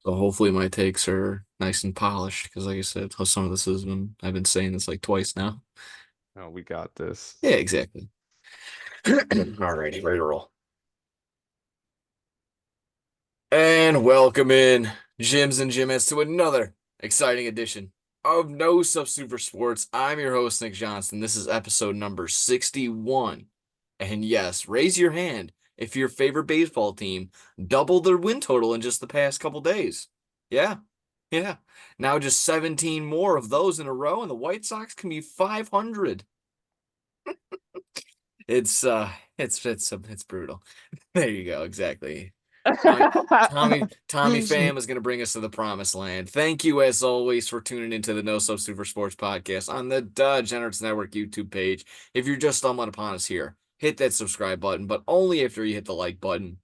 So hopefully my takes are nice and polished because, like I said, some of this has been I've been saying this like twice now. Oh, we got this. Yeah, exactly. Alrighty, ready to roll. And welcome in, Gyms and Gymettes, to another exciting edition of No Substitute for Sports. I'm your host, Nick Johnston. This is episode number 61. And yes, raise your hand if your favorite baseball team doubled their win total in just the past couple days. Yeah, yeah. Now just 17 more of those in a row, and the White Sox can be 500. It's it's brutal. There you go, exactly. Tommy Pham is going to bring us to the promised land. Thank you, as always, for tuning into the No Substitute for Sports podcast on the Degenerates Network YouTube page. If you're just stumbling upon us here, hit that subscribe button, but only after you hit the like button.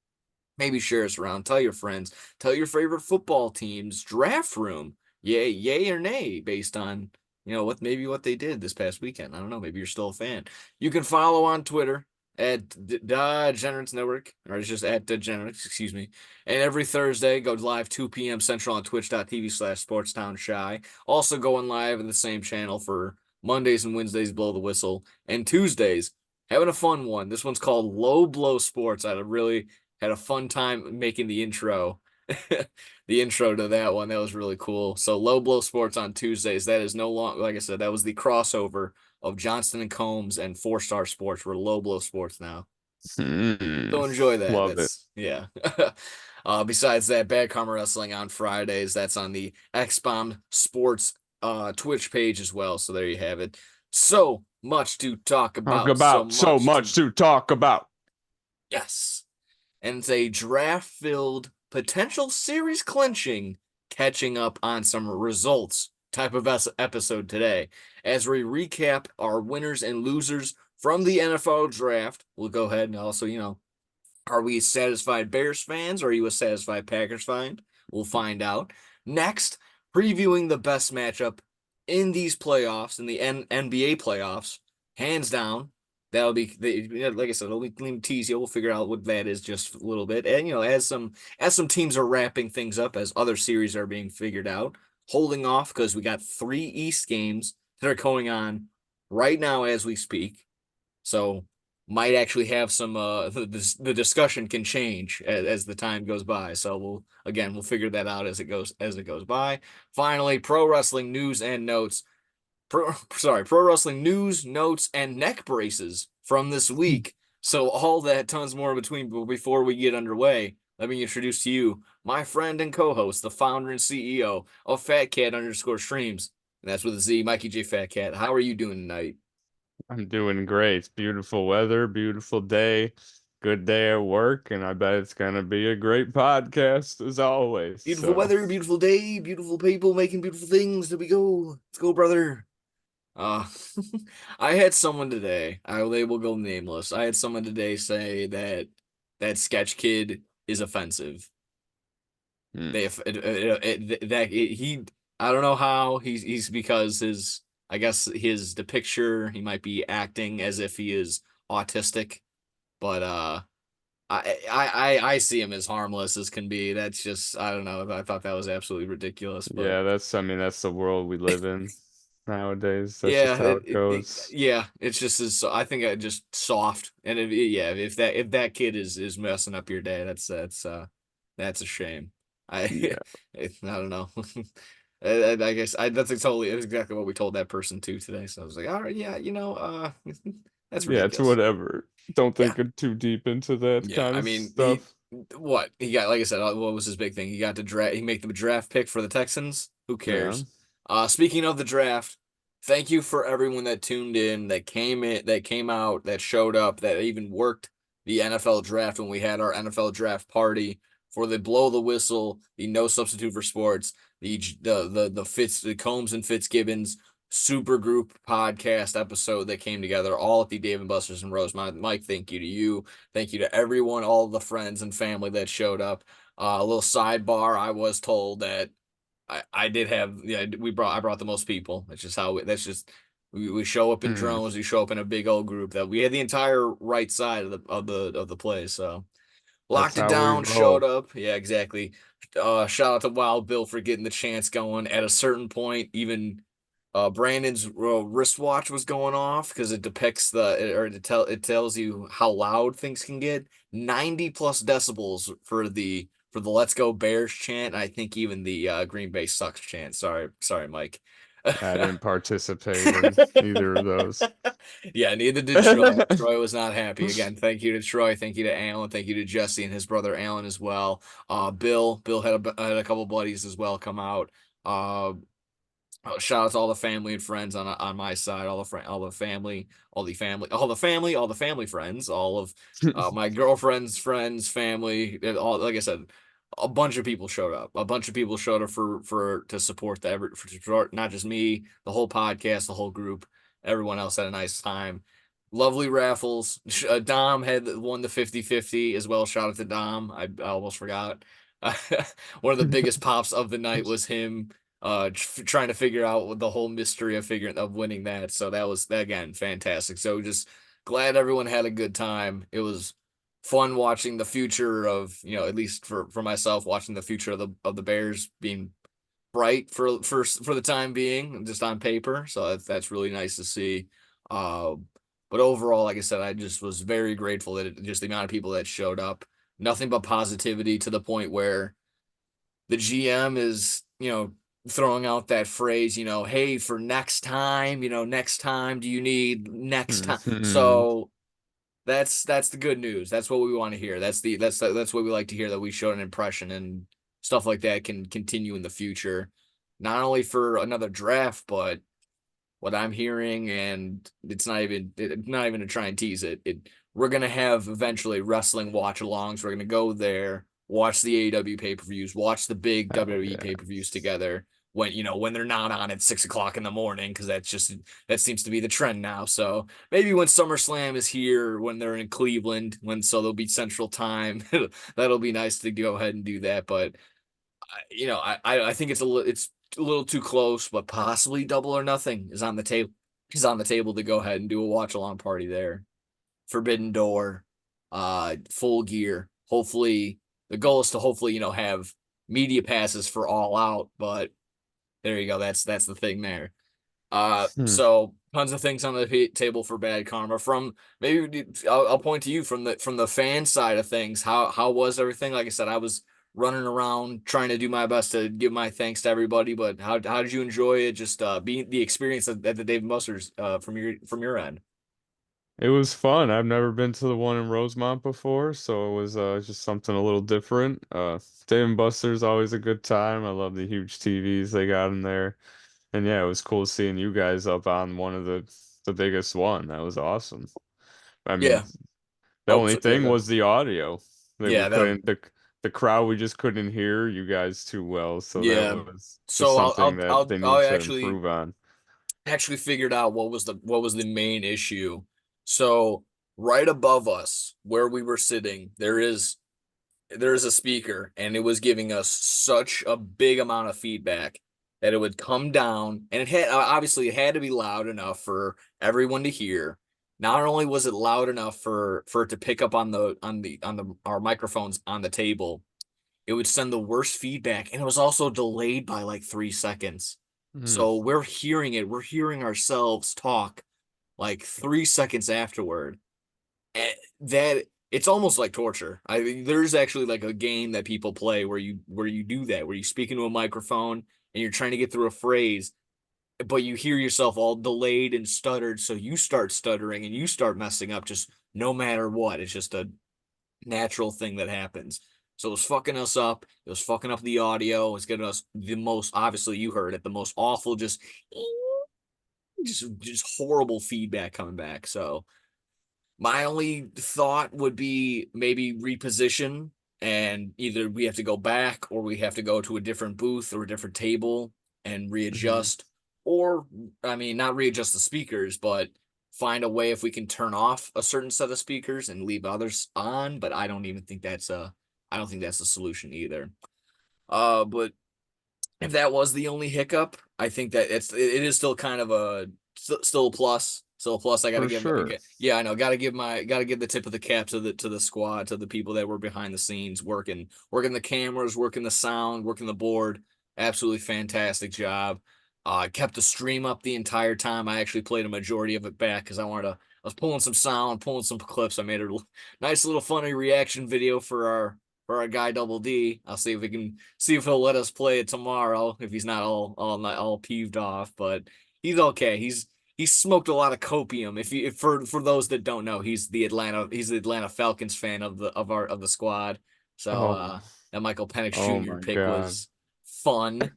Maybe share us around. Tell your friends. Tell your favorite football teams. Draft room. Yay or nay, based on what they did this past weekend. I don't know. Maybe you're still a fan. You can follow on Twitter at Degenerates Network, or it's just at Degenerates, excuse me. And every Thursday, go live 2 p.m. Central on twitch.tv/SportsTownShy. Also going live in the same channel for Mondays and Wednesdays, Blow the Whistle, and Tuesdays, having a fun one. This one's called Low Blow Sports. I really had a fun time making the intro. The intro to that one. That was really cool. So Low Blow Sports on Tuesdays. That is no longer, like I said, that was the crossover of Johnston and Combs and Four Star Sports. We're Low Blow Sports now. So enjoy that. Love it. That's yeah. Besides that, Bad Karma Wrestling on Fridays. That's on the X Bomb Sports Twitch page as well. So there you have it. So much to talk Talk about. So about so much to much to talk about. yes. And it's a draft filled, potential series clinching, catching up on some results type of episode today. As we recap our winners and losers from the NFL draft, we'll go ahead and also, are we satisfied Bears fans or are you a satisfied Packers fan? We'll find out. Next, previewing the best matchup in these playoffs, in the NBA playoffs, hands down. That'll be like I said, let me tease you. We'll figure out what that is just a little bit. And as some teams are wrapping things up, as other series are being figured out, holding off because we got 3 East games that are going on right now as we speak. So might actually have some the discussion can change as the time goes by. So we'll figure that out as it goes by. Finally, pro wrestling news and notes. Pro wrestling news, notes, and neck braces from this week. So all that, tons more in between. But before we get underway, let me introduce to you my friend and co-host, the founder and CEO of Fat Cat underscore Streams. And that's with a Z, Mikey J Fat Cat. How are you doing tonight? I'm doing great. It's beautiful weather, beautiful day, good day at work, and I bet it's gonna be a great podcast as always. Beautiful So, weather, beautiful day, beautiful people making beautiful things. There we go. Let's go, brother. Uh, I had someone today. They will go nameless. I had someone today say that Sketch Kid is offensive. hmm, They that he I don't know how he's because his I guess his the picture he might be acting as if he is autistic, but I see him as harmless as can be. That's just I don't know. I thought that was absolutely ridiculous, but yeah, I mean, that's the world we live in nowadays. That's just yeah, how it goes. yeah, it's just as I think I just soft and yeah, if that kid is messing up your day, that's a shame. I Yeah, I don't know. I guess that's exactly what we told that person too today. So I was like, all right, yeah, that's yeah, it's ridiculous. whatever. Don't Yeah, think too deep into that yeah. kind I of mean, stuff. he got like I said, what was his big thing? He got to draft. He make the draft pick for the Texans. Who Yeah. cares? Speaking of the draft, thank you for everyone that tuned in, that came out, that showed up, that even worked the NFL draft when we had our NFL draft party for the blow the whistle, the no substitute for sports, the Combs and Fitzgibbons super group podcast episode that came together all at the Dave and Buster's in Rosemont. Mike, thank you to you. Thank you to everyone, all the friends and family that showed up. A little sidebar: I was told that I did have I brought the most people. That's just we show up in Hmm. drones. We show up in a big old group that we had the entire right side of the place. So That's locked it how we down, showed roll. up. Yeah, exactly. Shout out to Wild Bill for getting the chance going. At a certain point, even Brandon's wristwatch was going off because it depicts it tells you how loud things can get. 90 plus decibels for the "Let's Go Bears" chant. And I think even the Green Bay sucks chant. Sorry, Mike. I didn't participate in either of those. Yeah, neither did Troy. Troy was not happy. Again, thank you to Troy. Thank you to Alan. Thank you to Jesse and his brother Alan as well. Bill had a couple buddies as well come out. Uh, Shout out to all the family and friends on my side, all the family, all the family friends, all of my girlfriend's friends, family, all like I said, a bunch of people showed up. A bunch of people showed up for to support for to support not just me, the whole podcast, the whole group. Everyone else had a nice time. Lovely raffles. Dom had won the 50-50 as well. Shout out to Dom. I almost forgot. One of the biggest pops of the night was him trying to figure out the whole mystery of winning that. So that was again fantastic. So just glad everyone had a good time. It was fun watching the future of, at least for myself, watching the future of the Bears being bright for the time being, just on paper. So that's really nice to see. Uh, but overall, like I said, I just was very grateful that just the amount of people that showed up. Nothing but positivity to the point where the GM is, throwing out that phrase, hey, for next time, do you need next time? Mhm. So that's the good news. That's what we want to hear. That's what we like to hear, that we showed an impression, and stuff like that can continue in the future, not only for another draft, but what I'm hearing, and not even to try and tease it. We're gonna have eventually wrestling watch alongs. We're gonna go there, watch the AEW pay-per-views, watch the big Hell WWE pay-per-views yes. together when they're not on at 6 o'clock in the morning, because that seems to be the trend now. So maybe when SummerSlam is here, when they're in Cleveland, so they'll be Central Time, that'll be nice to go ahead and do that. But I think it's a little too close, but possibly Double or Nothing is on the table. He's on the table to go ahead and do a watch along party there. Forbidden Door, Full Gear. Hopefully, the goal is to hopefully have media passes for All Out. But there you go. That's the thing there. Hmm. So tons of things on the table for Bad Karma. From maybe I'll point to you from the fan side of things. How was everything? Like I said, I was running around trying to do my best to give my thanks to everybody. But how did you enjoy it? Just being the experience at the Dave Buster's from your end. It was fun. I've never been to the one in Rosemont before, so it was just something a little different. Dave and Buster's always a good time. I love the huge TVs they got in there. And yeah, it was cool seeing you guys up on one of the biggest one. That was awesome. I mean, Yeah. the Oh, only so, yeah. thing was the audio. That we Yeah. That. couldn't the crowd we just couldn't hear you guys too well, so that Yeah. was just So something that they I'll need to improve on. actually figured out what was the main issue. So right above us, where we were sitting, there is a speaker, and it was giving us such a big amount of feedback that it would come down, and it had to be loud enough for everyone to hear. Not only was it loud enough for it to pick up on the our microphones on the table, it would send the worst feedback, and it was also delayed by like 3 seconds. Hmm. So we're hearing ourselves talk like 3 seconds afterward. And that it's almost like torture. There's actually like a game that people play where you do that, where you speak into a microphone and you're trying to get through a phrase, but you hear yourself all delayed and stuttered, so you start stuttering and you start messing up just no matter what. It's just a natural thing that happens. So it was fucking us up. It was fucking up the audio. It was getting us the most, obviously you heard it, the most awful, just horrible feedback coming back. So my only thought would be maybe reposition, and either we have to go back or we have to go to a different booth or a different table and Hmm. readjust. Or, I mean, not readjust the speakers, but find a way if we can turn off a certain set of speakers and leave others on. But I don't think that's a solution either. But if that was the only hiccup, I think that it is still kind of still a plus. So plus I got to For give sure. yeah, I know, got to give the tip of the cap to the squad, to the people that were behind the scenes working the cameras, working the sound, working the board. Absolutely fantastic job. I kept the stream up the entire time. I actually played a majority of it back because I was pulling some sound, pulling some clips. I made a nice little funny reaction video for our guy Double D. I'll see if we can see if he'll let us play it tomorrow if he's not all peeved off, but he's okay. He's smoked a lot of copium. If for those that don't know, he's the Atlanta Falcons fan of the squad. So Oh, that Michael Penix oh Jr. my pick God. was fun.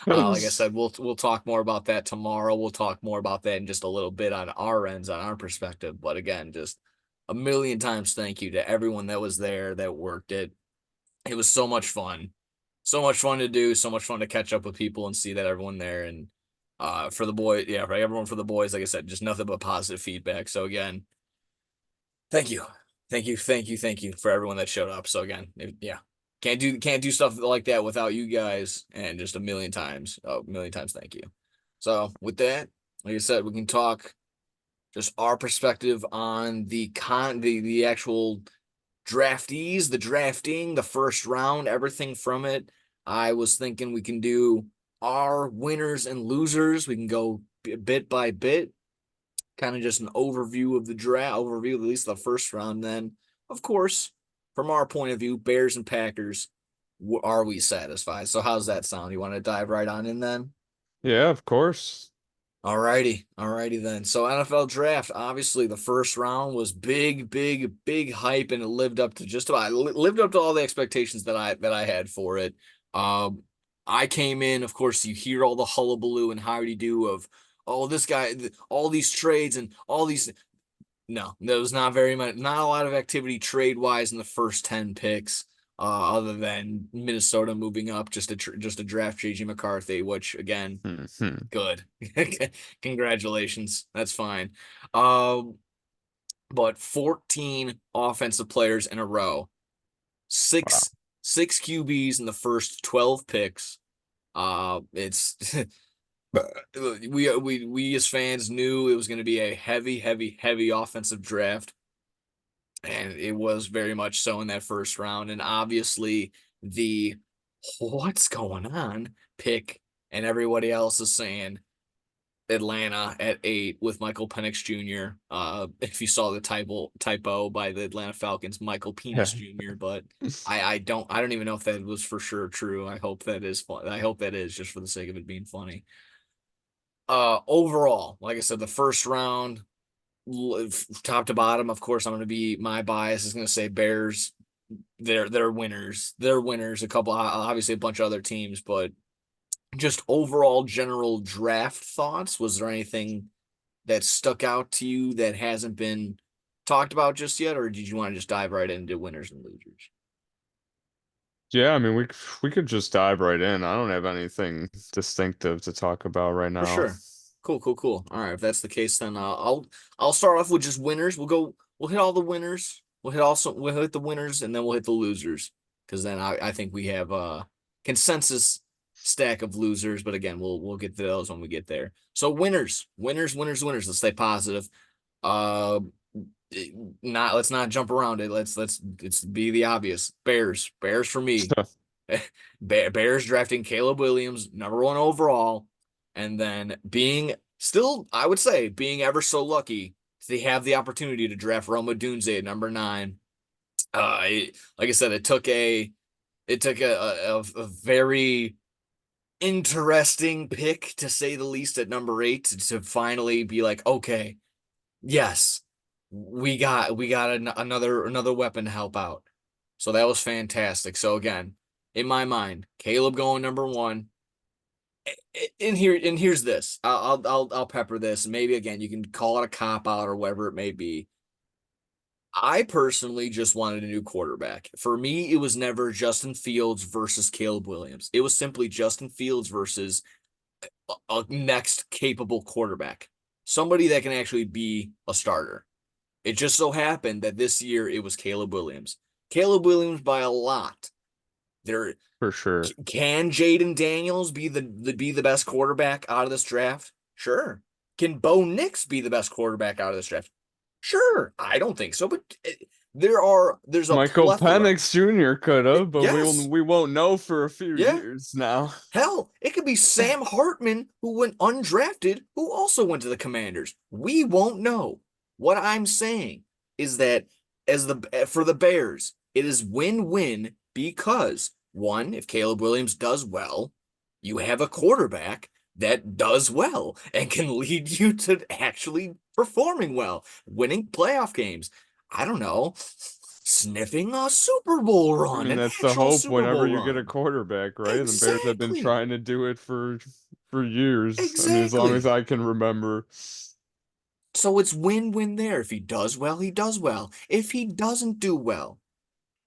Like I said, we'll talk more about that tomorrow. We'll talk more about that in just a little bit on our ends, on our perspective. But again, just a million times thank you to everyone that was there, that worked it. It was so much fun. So much fun to do, so much fun to catch up with people and see that everyone there. And for the boy, yeah, for everyone, for the boys, like I said, just nothing but positive feedback. So again, thank you. Thank you for everyone that showed up. So again, yeah. Can't do stuff like that without you guys, and just a million times thank you. So with that, like I said, we can talk just our perspective on the actual draftees, the drafting, the first round, everything from it. I was thinking we can do our winners and losers. We can go bit by bit, kind of just an overview of the draft, overview at least the first round. Then, of course, from our point of view, Bears and Packers, are we satisfied? So, how's that sound? You want to dive right on in then? Yeah, of course. All righty then. So NFL draft, obviously the first round was big hype, and it lived up to just about lived up to all the expectations that I had for it. Um, I came in, of course, you hear all the hullabaloo and howdy do of, oh, this guy, all these trades and all these. No, there was not very much, not a lot of activity trade wise in the first 10 picks. Other than Minnesota moving up just to draft JG McCarthy, which again, Mhm. good. Congratulations. That's fine. Um, but 14 offensive players in a row. Wow. Six six QBs in the first 12 picks. It's we as fans knew it was going to be a heavy offensive draft, and it was very much so in that first round. And obviously the what's going on pick, and everybody else is saying Atlanta at 8 with Michael Penix Jr. If you saw the typo by the Atlanta Falcons, Michael Yeah. Penis Jr. But I don't even know if that was for sure true. I hope that is fun. I hope that is just for the sake of it being funny. Overall, like I said, the first round, top to bottom, of course, I'm going to be my bias is going to say Bears. They're winners. They're winners. A couple, obviously, a bunch of other teams, but just overall general draft thoughts. Was there anything that stuck out to you that hasn't been talked about just yet, or did you want to just dive right into winners and losers? Yeah, I mean, we could just dive right in. I don't have anything distinctive to talk about right For now. sure. Cool. All right, if that's the case, then I'll start off with just winners. We'll hit all the winners. We'll hit the winners, and then we'll hit the losers, because then I think we have a consensus stack of losers. But again, we'll get to those when we get there. So winners. Let's stay positive. Uh, not let's not jump around it. Let's be the obvious. Bears for me. Bears drafting Caleb Williams, number one overall, and then being still, I would say, being ever so lucky they have the opportunity to draft Roma Dunze at number 9. Like I said, it took a very interesting pick to say the least at number 8 to finally be like, okay, yes, we got another weapon to help out. So that was fantastic. So again, in my mind, Caleb going number 1. And here's this. I'll pepper this. Maybe again, you can call it a cop out or whatever it may be. I personally just wanted a new quarterback. For me, it was never Justin Fields versus Caleb Williams. It was simply Justin Fields versus a next capable quarterback, somebody that can actually be a starter. It just so happened that this year it was Caleb Williams. Caleb Williams by a lot. There For sure. can Jaden Daniels be the best quarterback out of this draft? Sure. Can Bo Nix be the best quarterback out of this draft? Sure, I don't think so, but there's a Michael plethora. Penix Jr. could have, but Yes, we won't know for a few yeah. years now. Hell, it could be Sam Hartman who went undrafted, who also went to the Commanders. We won't know. What I'm saying is that as the for the Bears, it is win-win because one, if Caleb Williams does well, you have a quarterback that does well and can lead you to actually performing well, winning playoff games. I don't know, sniffing a Super Bowl I run, mean, an that's the actual hope Super whenever Bowl you get a run. quarterback, right? And the Bears have been Exactly. trying to do it for years. I mean, as long as Exactly. I can remember. So it's win-win there. If he does well, he does well. If he doesn't do well,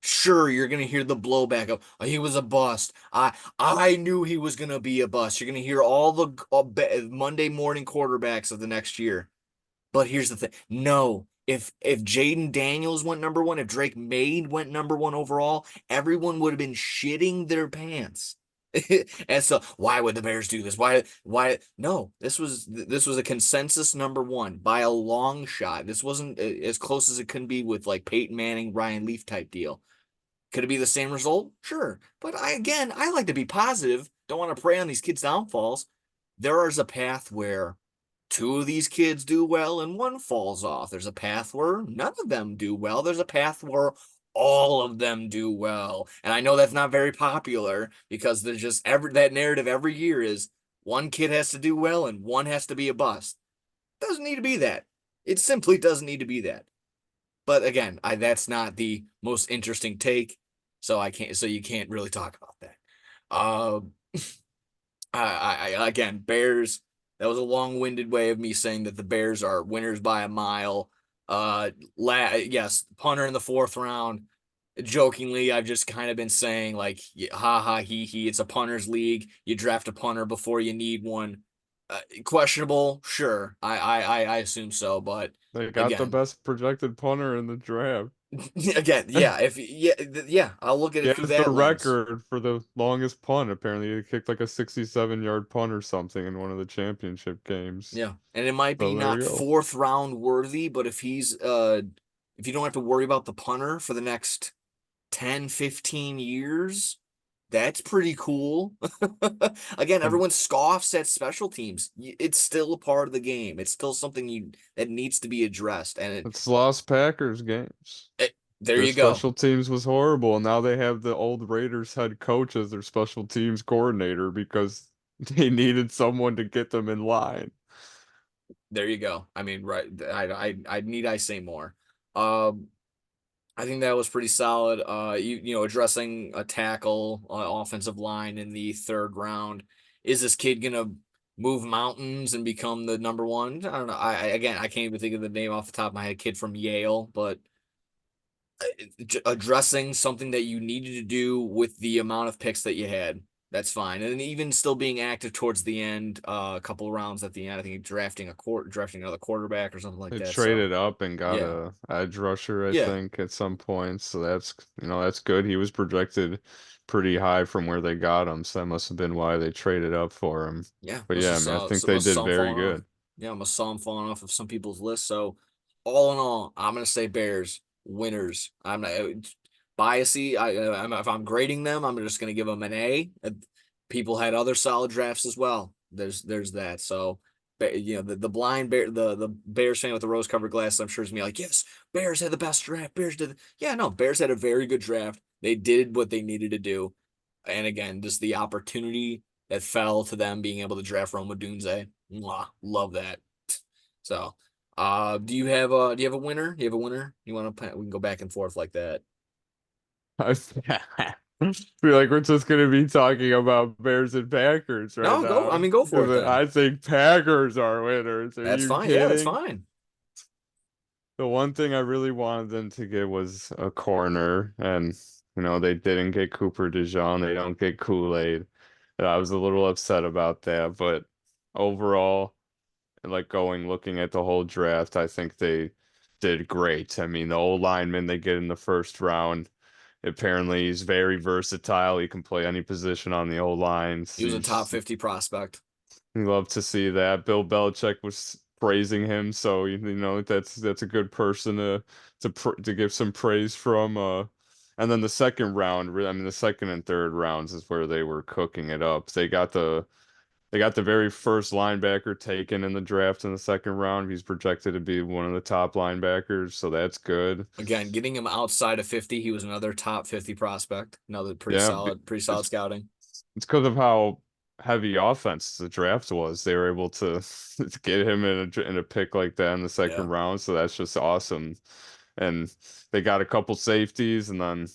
sure, you're gonna hear the blowback of "Oh, he was a bust. I knew he was gonna be a bust. You're gonna hear all the Monday morning quarterbacks of the next year. But here's the thing. No, if Jaden Daniels went number one, if Drake May went number one overall, everyone would have been shitting their pants. And so why would the Bears do this? Why no, this was a consensus number one by a long shot. This wasn't as close as it can be with like Peyton Manning, Ryan Leaf type deal. Could it be the same result? Sure. But I like to be positive. Don't want to prey on these kids' downfalls. There is a path where two of these kids do well and one falls off. There's a path where none of them do well. There's a path where all of them do well. And I know that's not very popular because there's just every that narrative every year is one kid has to do well and one has to be a bust. Doesn't need to be that. It simply doesn't need to be that. But again, that's not the most interesting take, so I can't. So you can't really talk about that. Uh, again, Bears. That was a long-winded way of me saying that the Bears are winners by a mile. Yes, punter in the fourth round. Jokingly, I've just kind of been saying like, yeah, ha ha he he. It's a punter's league. You draft a punter before you need one. Questionable, sure. I assume so, but They got the again, best projected punter in the draft. again, yeah, if yeah, I'll look at He it through has the that lens. record for the longest punt. Apparently, he kicked like a 67-yard punt or something in one of the championship games. Yeah. And it might be So there not you go. fourth round worthy, but if you don't have to worry about the punter for the next 10, 15 years, that's pretty cool. Again, And everyone scoffs at special teams. It's still a part of the game. It's still something you that needs to be addressed. And it's lost Packers games. there Their you go. special teams was horrible. Now they have the old Raiders head coach as their special teams coordinator because they needed someone to get them in line. There you go. I mean, right. I need I say more. Um, I think that was pretty solid. Addressing a tackle, offensive line in the third round. Is this kid gonna move mountains and become the number one? I don't know. Again, I can't even think of the name off the top of my head. Kid from Yale, but addressing something that you needed to do with the amount of picks that you had. That's fine, and even still being active towards the end, a couple of rounds at the end. I think drafting another quarterback or something like They that. So traded up and got yeah, a edge rusher, I yeah, think, at some point. So that's good. He was projected pretty high from where they got him, so that must have been why they traded up for him. yeah. But Must yeah, have I mean, I saw think some they must did saw him very falling off. good. Yeah, must saw him falling off of some people's lists. So all in all, I'm gonna say Bears winners. I'm not biasy. If I'm grading them, I'm just gonna give them an A. People had other solid drafts as well. There's that. So the blind bear the Bears fan with the rose covered glasses, I'm sure is me like, yes, Bears had the best draft. Bears did. Yeah, no, Bears had a very good draft. They did what they needed to do. And again, just the opportunity that fell to them being able to draft Rome Odunze. Mwah, love that. So, do you have a winner? Do you have a winner? You want to we can go back and forth like that. I feel like we're just gonna be talking about Bears and Packers right No, go. I now. mean, go for it 'Cause then. I think Packers are winners. Are That's you fine. Yeah, that's kidding? fine. The one thing I really wanted them to get was a corner, and they didn't get Cooper DeJean. They don't get Kool-Aid. And I was a little upset about that, but overall, like looking at the whole draft, I think they did great. I mean, the old lineman they get in the first round, apparently he's very versatile. He can play any position on the old lines. He was a top 50 prospect. You love to see that. Bill Belichick was praising him. So you know that's a good person to give some praise from. And then the second round, I mean the second and third rounds is where they were cooking it up. They got the very first linebacker taken in the draft in the second round. He's projected to be one of the top linebackers, so that's good. Again, getting him outside of 50, he was another top 50 prospect. Another Yeah, pretty solid it's scouting. it's because of how heavy offense the draft was. They were able to get him in a pick like that in the Yeah. second round, so that's just awesome. And they got a couple safeties, and then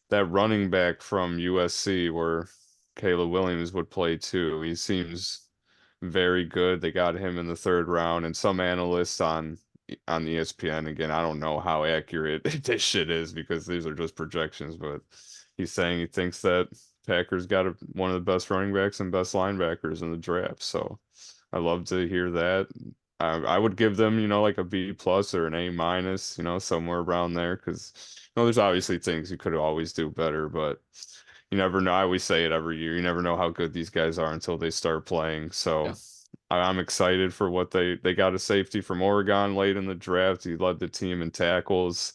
that running back from USC where Caleb Williams would play too. He seems very good. They got him in the third round, and some analysts on ESPN, again, I don't know how accurate this shit is because these are just projections, but he's saying he thinks that Packers got one of the best running backs and best linebackers in the draft. So I love to hear that. I would give them, like a B plus or an A minus, somewhere around there because there's obviously things you could always do better, but you never know. I always say it every year. You never know how good these guys are until they start playing. So Yeah. I'm excited for what they got a safety from Oregon late in the draft. He led the team in tackles.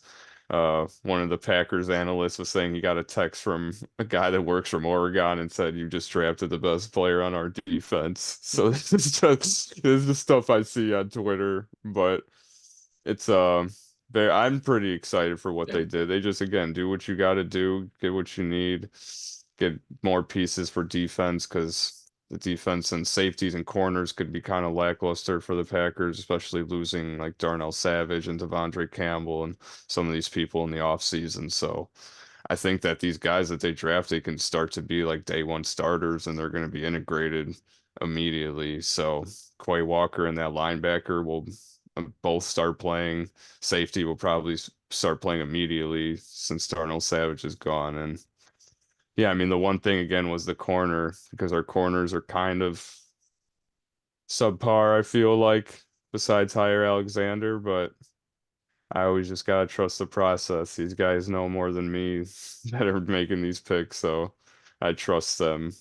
One of the Packers analysts was saying he got a text from a guy that works from Oregon and said, "You just drafted the best player on our defense." So this is the stuff I see on Twitter, but it's I'm pretty excited for what Yeah. they did. They just again do what you got to do, get what you need, get more pieces for defense because the defense and safeties and corners could be kind of lackluster for the Packers, especially losing like Darnell Savage and Devondre Campbell and some of these people in the offseason. So I think that these guys that they drafted can start to be like day one starters and they're going to be integrated immediately. So Quay Walker and that linebacker will both start playing. Safety will probably start playing immediately since Darnell Savage is gone. And yeah, I mean, the one thing again was the corner because our corners are kind of subpar, I feel like, besides Hire Alexander, but I always just gotta trust the process. These guys know more than me that are making these picks, so I trust them.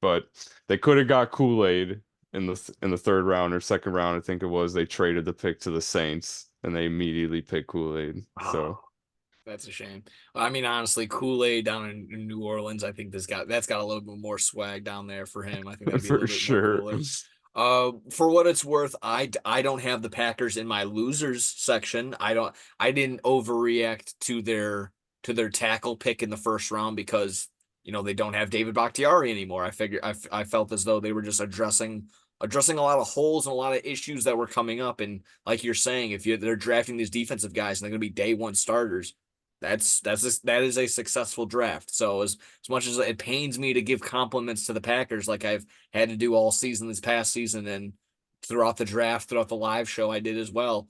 But they could have got Kool-Aid in the third round or second round, I think it was. They traded the pick to the Saints and they immediately picked Kool-Aid. So Oh, that's a shame. I mean, honestly, Kool-Aid down in New Orleans, I think that's got a little bit more swag down there for him. I think that'd be a for little bit more sure. cooler. For what it's worth, I don't have the Packers in my losers section. I didn't overreact to their tackle pick in the first round because they don't have David Bakhtiari anymore. I felt as though they were just addressing a lot of holes and a lot of issues that were coming up. And like you're saying, if they're drafting these defensive guys and they're going to be day one starters, that is a successful draft. So as much as it pains me to give compliments to the Packers, like I've had to do all season this past season and throughout the draft, throughout the live show, I did as well.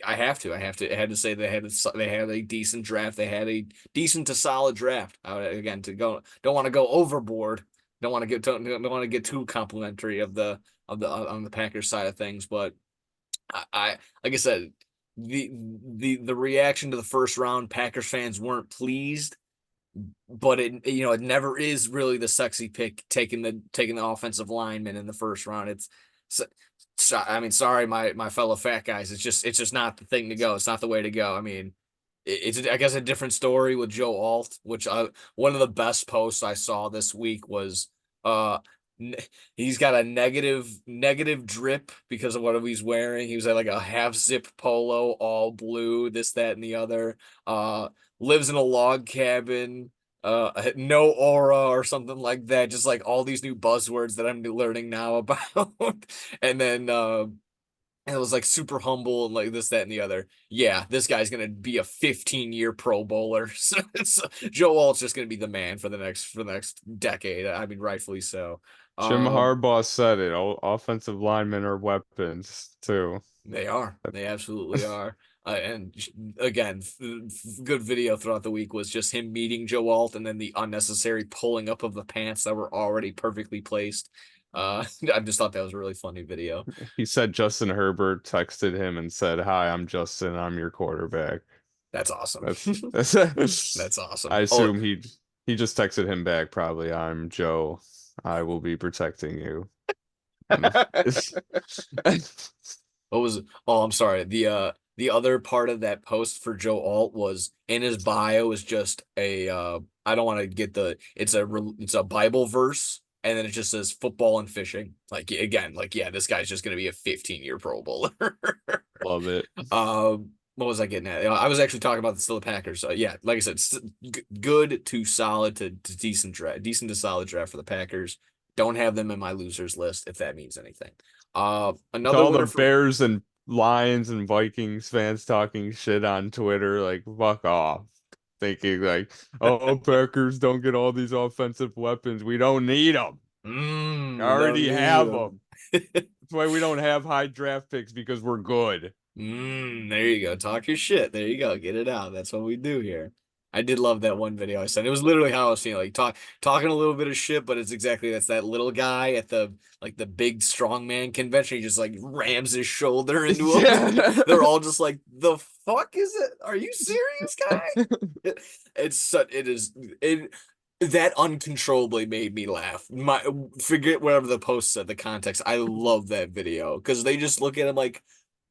I had to say they had a decent draft. They had a decent to solid draft. Again, to go don't want to go overboard. Don't want to get too complimentary of the on the Packers side of things, but I like I said, the reaction to the first round, Packers fans weren't pleased, but it never is really the sexy pick taking the offensive lineman in the first round. I mean, sorry, my fellow fat guys, it's just not the thing to go. It's not the way to go. I mean, it's I guess a different story with Joe Alt, which one of the best posts I saw this week was uh he's got a negative drip because of what he's wearing. He was at like a half zip polo, all blue, this, that, and the other. Lives in a log cabin, no aura or something like that. Just like all these new buzzwords that I'm learning now about. And then and it was like super humble and like this, that, and the other. Yeah, this guy's gonna be a 15-year Pro Bowler. So Joe Alt's just gonna be the man for the next decade. I mean, rightfully so. Jim Um, Harbaugh said it. All offensive linemen are weapons too. they are. They absolutely are. And again, good video throughout the week was just him meeting Joe Alt and then the unnecessary pulling up of the pants that were already perfectly placed. I just thought that was a really funny video. He said Justin Herbert texted him and said, "Hi, I'm Justin. I'm your quarterback." That's awesome. That's That's awesome. I Oh, assume he just texted him back probably, "I'm Joe. I will be protecting you." And What was it? Oh, I'm sorry. The other part of that post for Joe Alt was in his bio is just a I don't want to get the it's a Bible verse and then it just says football and fishing. Like again, like yeah, this guy's just gonna be a 15-year Pro Bowler. Love it. What was I getting at? I was actually talking about the still the Packers. Yeah, like I said, good to solid to decent draft, decent to solid draft for the Packers. Don't have them in my losers list if that means anything. To Another all the winner for Bears and Lions and Vikings fans talking shit on Twitter, like fuck off. Thinking like, oh, Packers don't get all these offensive weapons. We don't need them. We don't already need have them. them. That's why we don't have high draft picks because we're good. There you go. Talk your shit. There you go. Get it out. That's what we do here. I did love that one video I sent. It was literally how I was feeling. Like talking a little bit of shit, but it's exactly that's that little guy at the like the big strongman convention. He just like rams his shoulder into him, and Yeah. they're all just like, "The fuck is it? Are you serious, guy?" It's such. It is it that uncontrollably made me laugh. Forget whatever the post said. The context. I love that video because they just look at him like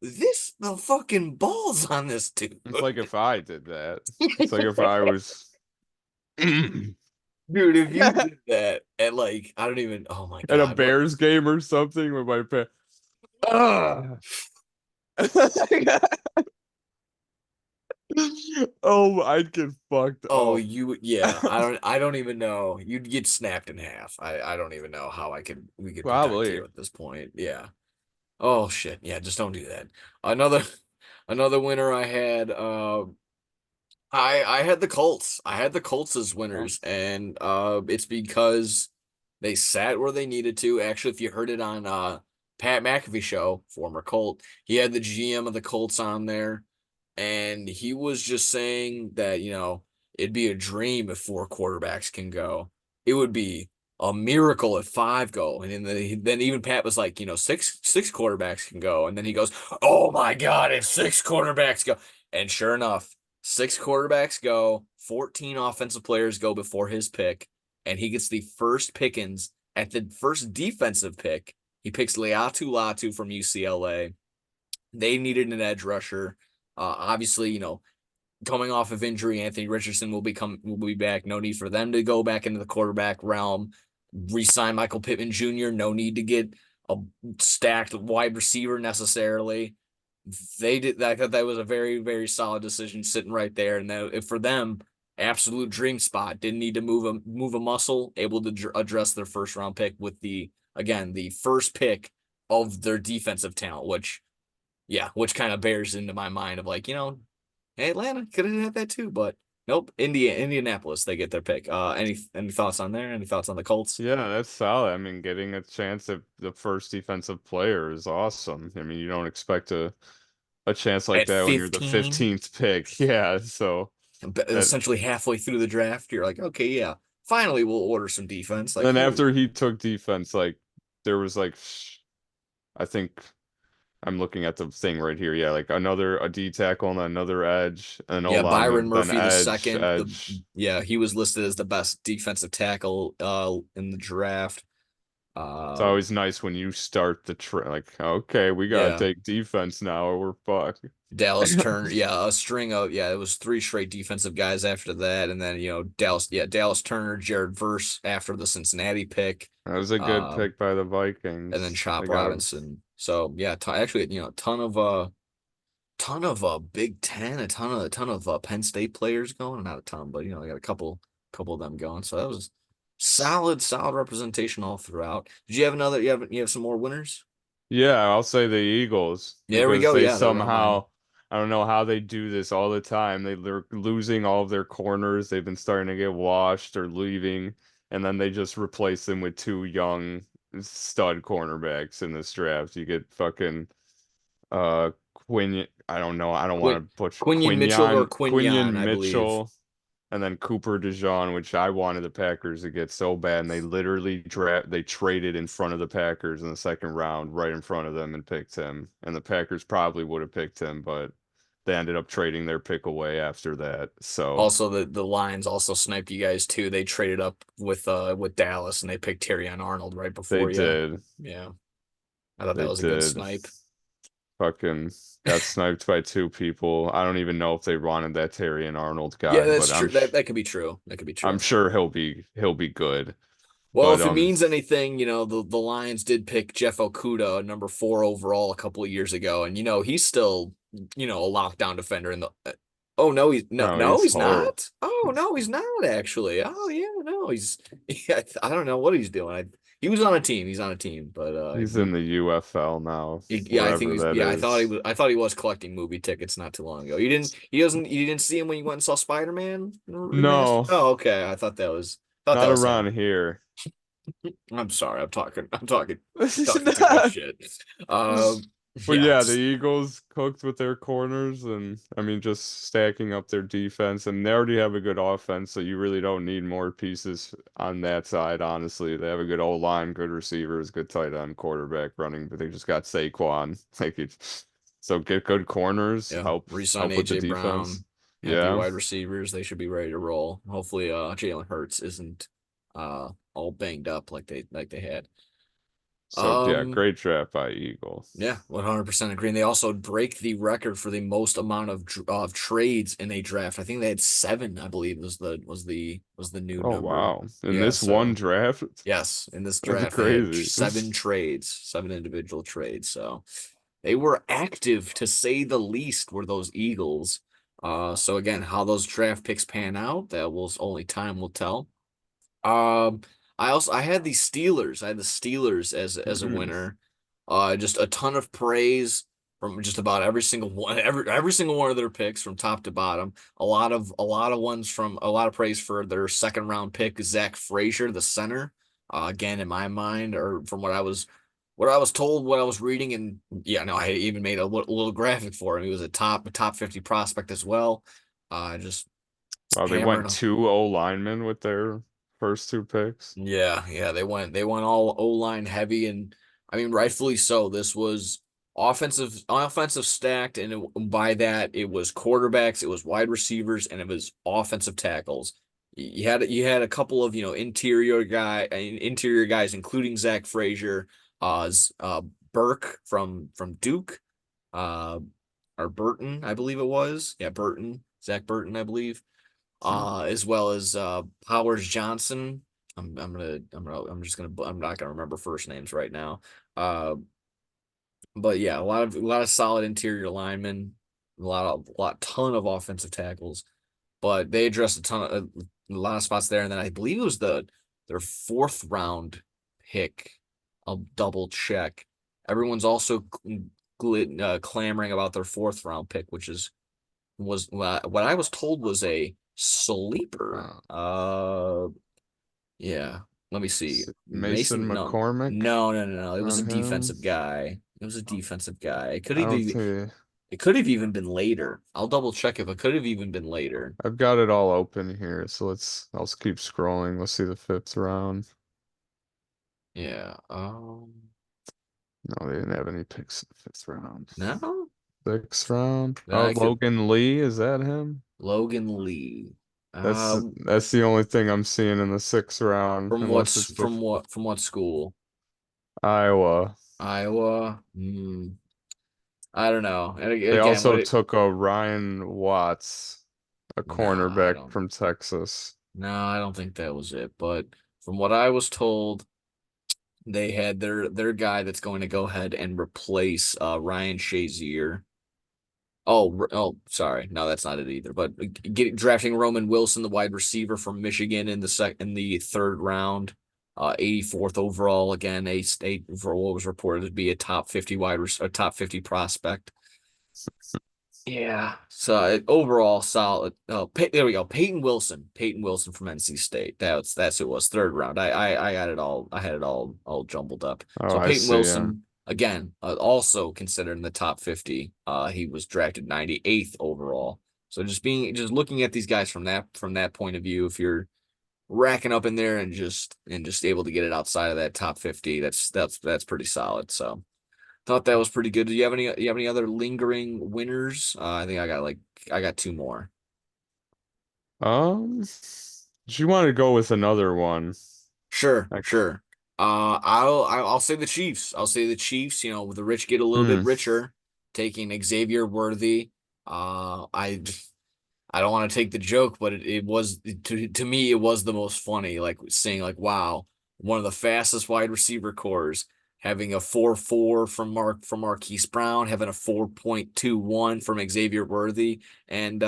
this the fucking balls on this dude. It's like if I did that. It's like if I was at Dude, if you did that at like I don't even oh my a God, what Bears game or something with my pa Ugh. Oh, I'd get fucked oh up. you yeah, I don't even know. You'd get snapped in half. I don't even know how I could we could protect you Probably. at this point. Yeah. Oh shit. Yeah, just don't do that. Another another winner I had I had the Colts. I had the Colts as Oh, winners, and it's because they sat where they needed to. Actually, if you heard it on Pat McAfee show, former Colt, he had the GM of the Colts on there, and he was just saying that, it'd be a dream if four quarterbacks can go. It would be a miracle if five go. And then even Pat was like, six quarterbacks can go. And then he goes, "Oh my God, if six quarterbacks go." And sure enough, six quarterbacks go, 14 offensive players go before his pick, and he gets the first pickings at the first defensive pick. He picks Leatu Latu from UCLA. They needed an edge rusher. Obviously, coming off of injury, Anthony Richardson will be back. No need for them to go back into the quarterback realm. Resign Michael Pittman Jr. No need to get a stacked wide receiver necessarily. They did that. I thought that was a very, very solid decision sitting right there. And that, for them, absolute dream spot. Didn't need to move a muscle. Able to address their first round pick with the first pick of their defensive talent, which kind of bears into my mind of like, hey, Atlanta could have had that too, but nope. Indianapolis, they get their pick. Any thoughts on there? Any thoughts on the Colts yeah, that's solid. I mean, getting a chance at the first defensive player is awesome. I mean, you don't expect a chance like at that when you're the 15? 15th pick. Yeah, so that Essentially halfway through the draft, you're like, okay, yeah, finally we'll order some defense. Like, then cool. after he took defense, like there was like I think I'm looking at the thing right here. Yeah, like another a D tackle and another edge, an O Yeah, Byron lineman, then Murphy the edge, second. edge. He was listed as the best defensive tackle in the draft. It's Uh, always nice when you start the like, okay, we gotta yeah, take defense now or we're fucked. Dallas Turner. Yeah, a string of it was three straight defensive guys after that, and then Dallas Turner, Jared Verse after the Cincinnati pick. That was a good Um, pick by the and then Vikings. They Chop got him. Robinson. So yeah, actually, ton of Big Ten, a ton of Penn State players going. Not a ton, but I got a couple of them going. So that was solid representation all throughout. Did you have another? You have some more winners? Yeah, I'll say the Eagles There we because go. they Yeah, they're on mine. somehow, I don't know how they do this all the time. They're losing all of their corners. They've been starting to get washed or leaving, and then they just replace them with two young stud cornerbacks in this draft. You get fucking Quinn, I don't know. I don't want Quin to butcher Quinion Mitchell or Quinion, Quinion I believe. Mitchell, and then Cooper DeJean, which I wanted the Packers to get so bad, and they traded in front of the Packers in the second round, right in front of them, and picked him. And the Packers probably would have picked him, but they ended up trading their pick away after that. So Also, the Lions also sniped you guys too. They traded up with Dallas and they picked Terry on Arnold right they before you. did. Yeah, I thought that They was a good did. snipe. fucking got sniped by two people. I don't even know if they wanted that Terry and Arnold Yeah, guy, that's but true. That could be true. That could be I'm true. sure he'll be good. Well, But if it means anything, the Lions did pick Jeff Okuda, number 4 overall, a couple of years ago, and he's still, a lockdown defender in the. Oh no, no, no, he's he's horrible. not. Oh no, he's not actually. Oh yeah, no, he's. Yeah, I don't know what he's doing. He was on a team. He's on a team, but He's in the UFL now, yeah, I think wherever he's. that Yeah, I thought he is. was. I thought he was collecting movie tickets not too long ago. You didn't. He doesn't. You didn't see him when you went and saw Spider-Man remastered. No, Oh, okay. I thought that was. Thought that not was him. around here. I'm sorry. I'm talking too much shit. But Yeah, yeah, the Eagles cooked with their corners and I mean just stacking up their defense and they already have a good offense, so you really don't need more pieces on that side, honestly. They have a good O-line, good receivers, good tight end, quarterback running, but they just got Saquon. Like it, so get good corners, yeah. Re-sign help with the AJ defense. Brown. Happy Yeah. wide receivers. They should be ready to roll. Hopefully, Jalen Hurts isn't all banged up like they had. So yeah, Um, great draft by yeah, Eagles. 100% agree. And they also break the record for the most amount of trades in a draft. I think they had 7, I believe was the new Oh number. wow. In Yeah, this one so draft? yes, in this That's draft they had crazy. 7 trades, 7 individual trades. So they were active to say the least were those Eagles. So again, how those draft picks pan out, that will only time will tell. Um, I had the Steelers. I had the Steelers as a Mm. winner. Just a ton of praise from just about every single one, every single one of their picks from top to bottom. A lot of praise for their second round pick, Zach Frazier, the center. Again, in my mind, or from what I was told, what I was reading, and yeah, no, I even made a little graphic for him. He was a top 50 prospect as well. Just Wow, they went hammering. two O linemen with their first two picks. Yeah, yeah, they went all O-line heavy, and I mean rightfully so. This was offensive stacked, and by that it was quarterbacks, it was wide receivers, and it was offensive tackles. You had a couple of interior guys, including Zach Frazier, Burke from Duke, uh, or Burton, I believe it was. Yeah, Burton, Zach Burton, I believe, Hmm. as well as Powers Johnson. I'm not gonna remember first names right now. Uh, but yeah, a lot of solid interior linemen, ton of offensive tackles. But they addressed a lot of spots there, and then I believe it was their fourth round pick. I'll double check. Everyone's also clamoring about their fourth round pick, which was what I was told was a sleeper. Uh, Yeah. Let me see. Mason Mason, no, McCormick, no, no, no, no. It was not a him. defensive guy. It was a defensive guy. I don't think It could have even been later. I'll double check if it could have even been later. I've got it all open here, so I'll keep scrolling. Let's see the fifth round. Yeah. No, they didn't have any picks in the fifth round. No, Sixth round. Oh, I could. Logan Lee, is that him? Logan Lee. That's Um, that's the only thing I'm seeing in the sixth round, from unless what's it's the from what school? Iowa. Iowa. I don't know. And They again, also took a Ryan Watts, a no, I cornerback don't. from Texas. No, I don't think that was it. But from what I was told, they had their guy that's going to go ahead and replace Ryan Shazier. Oh, sorry. No, that's not it either. But drafting Roman Wilson, the wide receiver from Michigan in the third round, 84th overall. Again, a state for what was reported to be a top 50 prospect. Yeah. So overall solid. Oh, there we go. Peyton Wilson. Peyton Wilson from NC State. That's who it was. Third round. I had it all. I had it all jumbled up. Oh, So I Peyton see him. Wilson again, also considered in the top 50. He was drafted 98th overall. So just looking at these guys from that point of view, if you're racking up in there and just able to get it outside of that top 50, that's pretty solid. So thought that was pretty good. Do you have any other lingering winners? I got 2 more. Do you want to go with another one? Sure, Like, sure. I'll say the Chiefs. I'll say the Chiefs. The rich get a little bit hmm. richer. taking Xavier Worthy. I don't want to take the joke, but it was to me it was the most funny. Like saying like, wow, one of the fastest wide receiver cores having a 4.4 from Marquise Brown, having a 4.21 from Xavier Worthy, and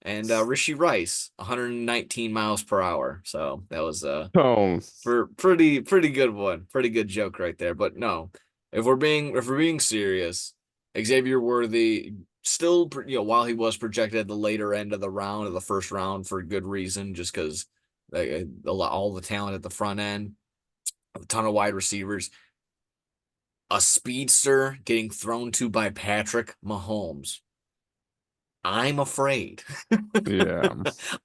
Rishi Rice, 119 miles per hour. So that was Oh, for pretty good one, pretty good joke right there. But no, if we're being serious, Xavier Worthy still, while he was projected at the later end of the round of the first round for good reason, just because all the talent at the front end, a ton of wide receivers, a speedster getting thrown to by Patrick Mahomes. I'm afraid. yeah.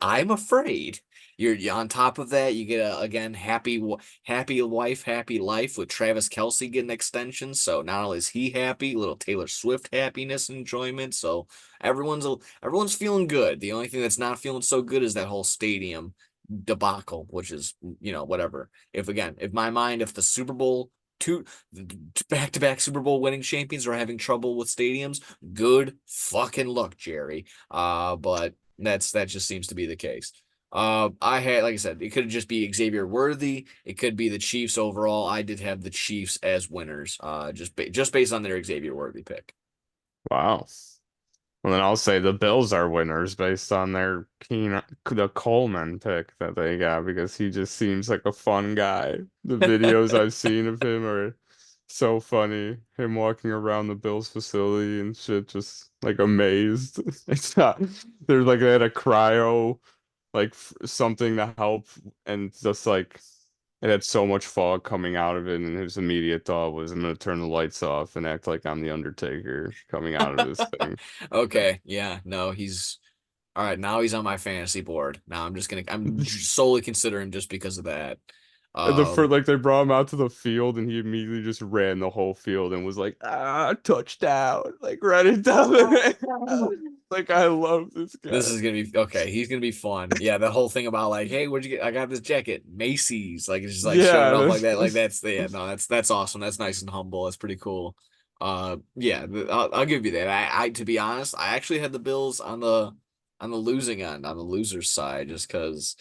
I'm afraid. You're on top of that. You get a again happy wife, happy life with Travis Kelsey getting extensions. So not only is he happy, little Taylor Swift happiness and enjoyment. So everyone's feeling good. The only thing that's not feeling so good is that whole stadium debacle, which is whatever. If my mind, if the Super Bowl two back-to-back Super Bowl winning champions are having trouble with stadiums, good fucking luck, Jerry. But that just seems to be the case. I had, like I said, it could just be Xavier Worthy. It could be the Chiefs overall. I did have the Chiefs as winners, just based on their Xavier Worthy pick. Wow. Well, then I'll say the Bills are winners based on the Coleman pick that they got because he just seems like a fun guy. The videos I've seen of him are so funny. Him walking around the Bills facility and shit, just like amazed. It's not, there's like they had a cryo, like something to help, and just like it had so much fog coming out of it, and his immediate thought was, I'm gonna turn the lights off and act like I'm the Undertaker coming out of this thing. Okay, yeah, no, he's all right. Now he's on my fantasy board. Now I'm solely considering just because of that. And the Um, first, like they brought him out to the field, and he immediately just ran the whole field and was like, "Ah, touchdown!" Like right into it. Like I love this This guy. is gonna be okay. He's gonna be fun. Yeah, the whole thing about like, hey, where'd you get? I got this jacket, Macy's. Like it's just like showing Yeah, off like that. Like that's yeah, no, that's awesome. That's nice and humble. That's pretty cool. Yeah, I'll give you that. I to be honest, I actually had the Bills on the losing end, on the loser's side, just because.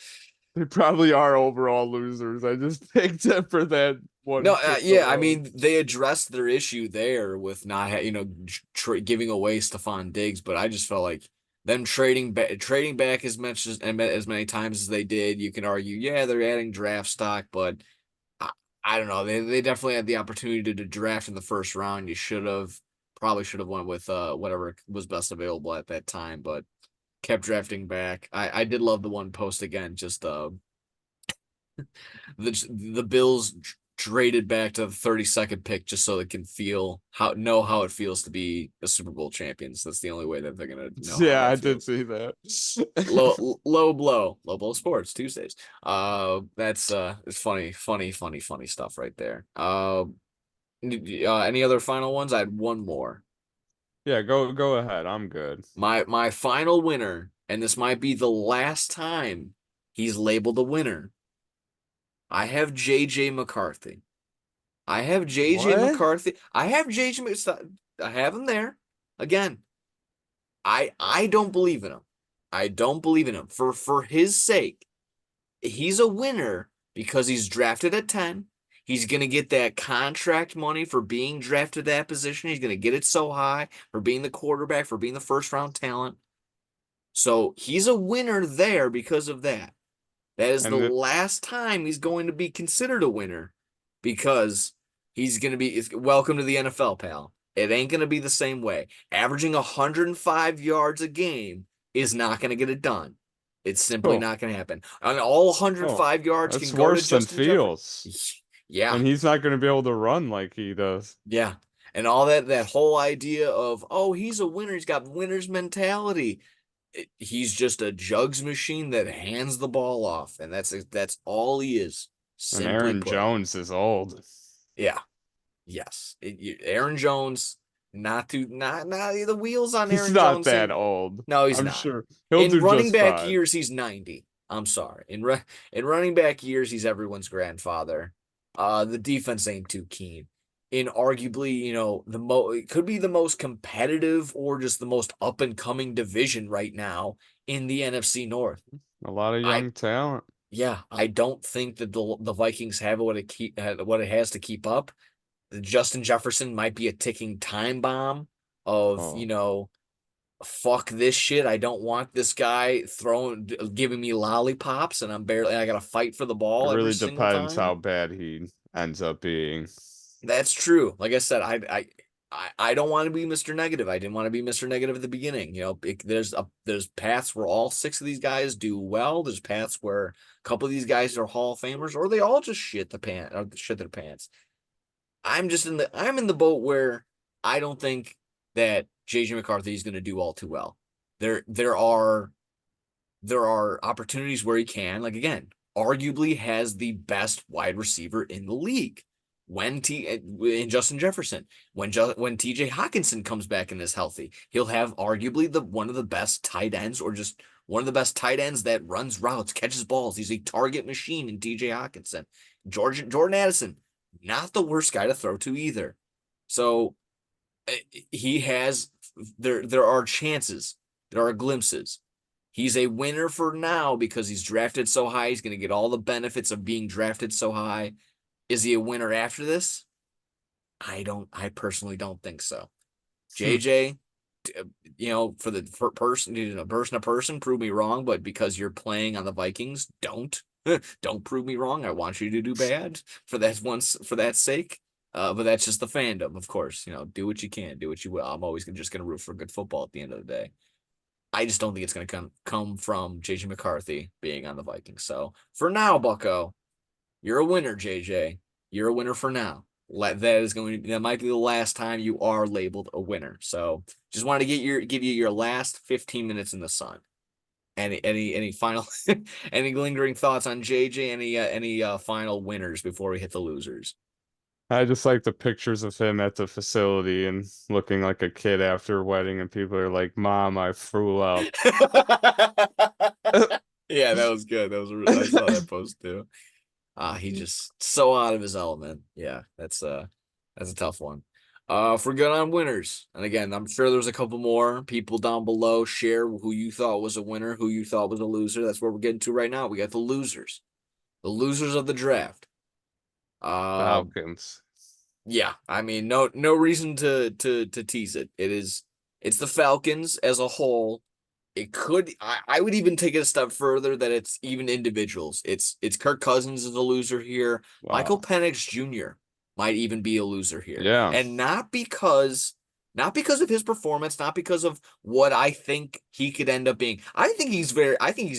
they probably are overall losers. I just picked them for that No, one pick yeah, I alone. mean they addressed their issue there with not giving away Stephon Diggs, but I just felt like them trading back as many times as they did. You can argue, yeah, they're adding draft stock, but I, I don't know. They definitely had the opportunity to draft in the first round. You probably should have went with whatever was best available at that time, but kept drafting back. I did love the one post again, just the Bills traded back to the 32nd pick just so they can know how it feels to be a Super Bowl champions. That's the only way that they're gonna know how Yeah, that I did feels. see that. Low blow sports Tuesdays. That's it's funny stuff right there. Any other final ones? I had one more. Yeah, go ahead. I'm good. My final winner, and this might be the last time he's labeled a winner. I have JJ McCarthy. I have JJ What? McCarthy. I have JJ. I have him there. Again, I don't believe in him. I don't believe in him. For his sake, he's a winner because he's drafted at 10. He's gonna get that contract money for being drafted that position. He's gonna get it so high for being the quarterback, for being the first round talent. So he's a winner there because of that. That is the And last time he's going to be considered a winner because he's going to be welcome to the NFL, pal. It ain't going to be the same way. Averaging 105 yards a game is not going to get it done. It's simply oh, not going to happen. And all oh, 105 yards can that's go to worse than Justin Jefferson. Fields. Yeah, And he's not going to be able to run like he does. yeah. And all that whole idea of, oh, he's a winner. He's got winner's mentality. He's just a jugs machine that hands the ball off, and that's all he is. And Simply Aaron put, Jones is old. yeah, yes. Aaron Jones, not the wheels on He's Aaron not Jones that ain't. old. No, he's I'm not. sure he'll In do running just back fine. years, he's 90. I'm sorry. In running back years, he's everyone's grandfather. The defense ain't too keen. in arguably, it could be the most competitive or just the most up and coming division right now in the NFC North. A lot of I young talent. Yeah, I don't think that the Vikings have what it has to keep up. Justin Jefferson might be a ticking time bomb of, Oh, fuck this shit. I don't want this guy giving me lollipops, and I gotta fight for the it ball every really single depends how time. bad he ends up being. That's true. Like I said, I don't want to be Mr. Negative. I didn't want to be Mr. Negative at the beginning. There's paths where all six of these guys do well. There's paths where a couple of these guys are Hall of Famers, or they all just shit their pants. I'm in the boat where I don't think that JJ McCarthy is going to do all too well. There are opportunities where he can, like again, arguably has the best wide receiver in the league. In Justin Jefferson, when TJ Hawkinson comes back and is healthy, he'll have arguably the one of the best tight ends, or just one of the best tight ends that runs routes, catches balls. He's a target machine in TJ Hawkinson. Jordan Addison, not the worst guy to throw to either. So he has there are chances, there are glimpses. He's a winner for now because he's drafted so high. He's going to get all the benefits of being drafted so high. Is he a winner after this? I personally don't think so. JJ, for the person to person, prove me wrong, but because you're playing on the Vikings, don't prove me wrong. I want you to do bad for that sake. But that's just the fandom, of course. Do what you can, do what you will. I'm always just gonna root for good football at the end of the day. I just don't think it's gonna come from JJ McCarthy being on the Vikings. So for now, Bucko, you're a winner, JJ. You're a winner for now. That might be the last time you are labeled a winner. So just wanted to give you your last 15 minutes in the sun. Any final any lingering thoughts on JJ? Any final winners before we hit the losers? I just like the pictures of him at the facility and looking like a kid after a wedding, and people are like, "Mom, I threw up." Yeah, that was good. I saw that post too. He just so out of his element. Yeah, that's a tough one. If we're good on winners, and again, I'm sure there's a couple more people down below. Share who you thought was a winner, who you thought was a loser. That's what we're getting to right now. We got the losers of the draft. Uh, Falcons. yeah, I mean, no reason to tease it. It's the Falcons as a whole. I would even take it a step further that it's even individuals. It's Kirk Cousins is a loser here. Michael Wow. Penix Jr. might even be a loser here. Yeah. And not because of his performance, not because of what I think he could end up being. I think he's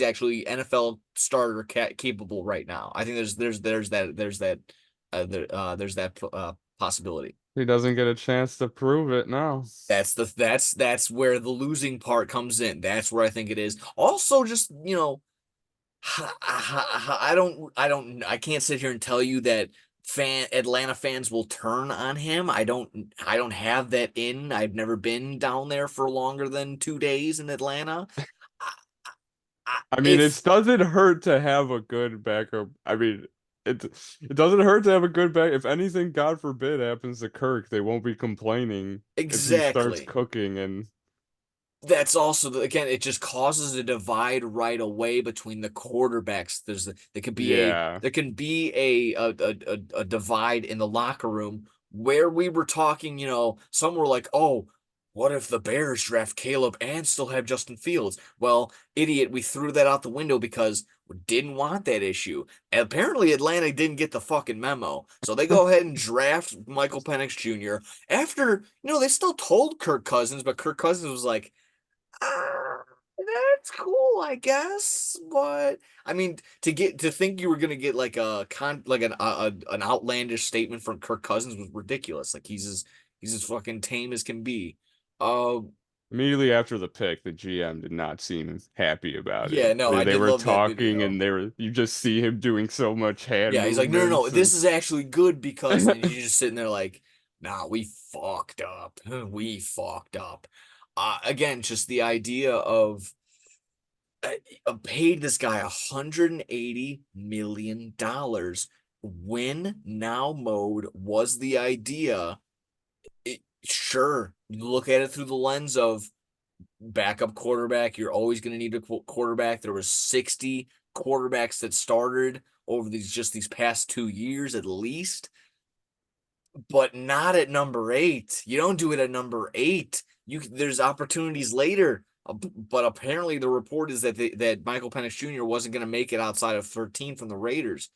actually NFL starter capable right now. I think there's that possibility. He doesn't get a chance to prove it now. That's where the losing part comes in. That's where I think it is. Also, just I can't sit here and tell you that Atlanta fans will turn on him. I don't have that in. I've never been down there for longer than 2 days in Atlanta. I, I mean, if it doesn't hurt to have a good backup. I mean, it it doesn't hurt to have a good back. If anything, God forbid, happens to Kirk, they won't be complaining if he starts exactly. cooking. And That's also again, it just causes a divide right away between the quarterbacks. yeah, there can be a divide in the locker room where we were talking. Some were like, "Oh, what if the Bears draft Caleb and still have Justin Fields?" Well, idiot, we threw that out the window because we didn't want that issue. And apparently, Atlanta didn't get the fucking memo, so they go ahead and draft Michael Penix Jr. After they still told Kirk Cousins, but Kirk Cousins was like, that's cool, I guess. But I mean, to think you were gonna get like an outlandish statement from Kirk Cousins was ridiculous. Like he's as fucking tame as can be. Uh, immediately after the pick, the GM did not seem happy about it. yeah, no, I They did were love that talking, video. and you just see him doing so much hand Yeah, he's like, no, no, no, movements this and is actually good because, and he's just sitting there like, nah, we fucked up, we fucked up. Again, just the idea of paid this guy $180 million win now mode was the idea, sure, you look at it through the lens of backup quarterback. You're always going to need a quarterback. There was 60 quarterbacks that started over these past 2 years at least, but not at number 8. You don't do it at number 8. There's opportunities later. But apparently the report is that that Michael Penix Jr. wasn't going to make it outside of 13 from the Raiders.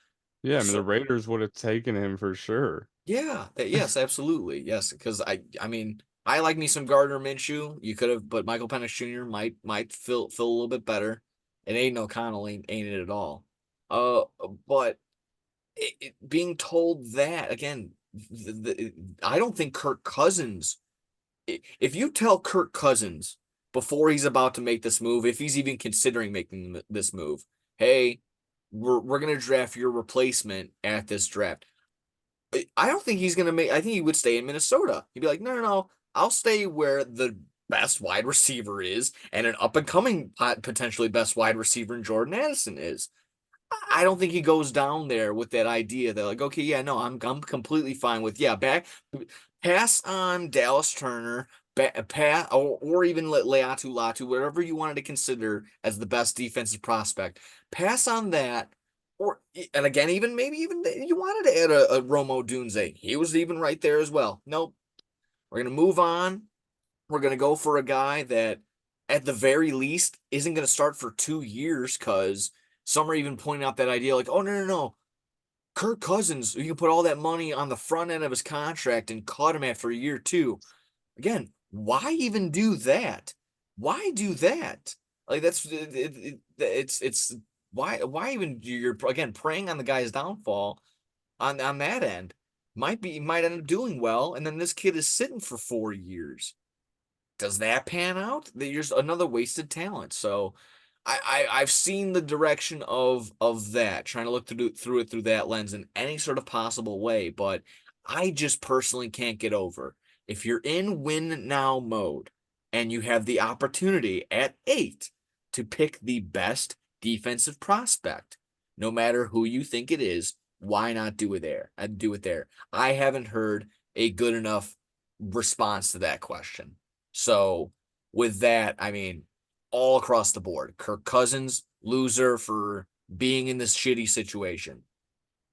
Yeah, I mean the So Raiders would have taken him for sure. yeah, yes, absolutely. Yes, because I mean, I like me some Gardner Minshew. You could have, but Michael Penix Jr. might feel a little bit better. And Aiden O'Connell ain't it at all. Uh, but being told that again, I don't think Kirk Cousins. If you tell Kirk Cousins before he's about to make this move, if he's even considering making this move, hey, we're gonna draft your replacement at this draft. I don't think he's gonna make. I think he would stay in Minnesota. He'd be like, no, no, no. I'll stay where the best wide receiver is, and an up and coming potentially best wide receiver in Jordan Addison is. I don't think he goes down there with that idea that like, okay, yeah, no, I'm completely fine with yeah, back pass on Dallas Turner, pass or even let Leatu Latu, whatever you wanted to consider as the best defensive prospect, pass on that. Or and again, even maybe even you wanted to add a Romo Dunze. He was even right there as well. Nope. We're gonna move on. We're gonna go for a guy that at the very least isn't gonna start for 2 years because some are even pointing out that idea like, oh no, no, no. Kirk Cousins, you can put all that money on the front end of his contract and cut him after a year too. Again, why even do that? Why do that? Like it's why even you're again preying on the guy's downfall on that end. Might end up doing well, and then this kid is sitting for 4 years. Does that pan out? There's another wasted talent. So I've seen the direction of that, trying to look through it through that lens in any sort of possible way, but I just personally can't get over. If you're in win now mode and you have the opportunity at 8 to pick the best defensive prospect, no matter who you think it is, why not do it there? I'd do it there. I haven't heard a good enough response to that question. So with that, I mean, all across the board, Kirk Cousins, loser for being in this shitty situation.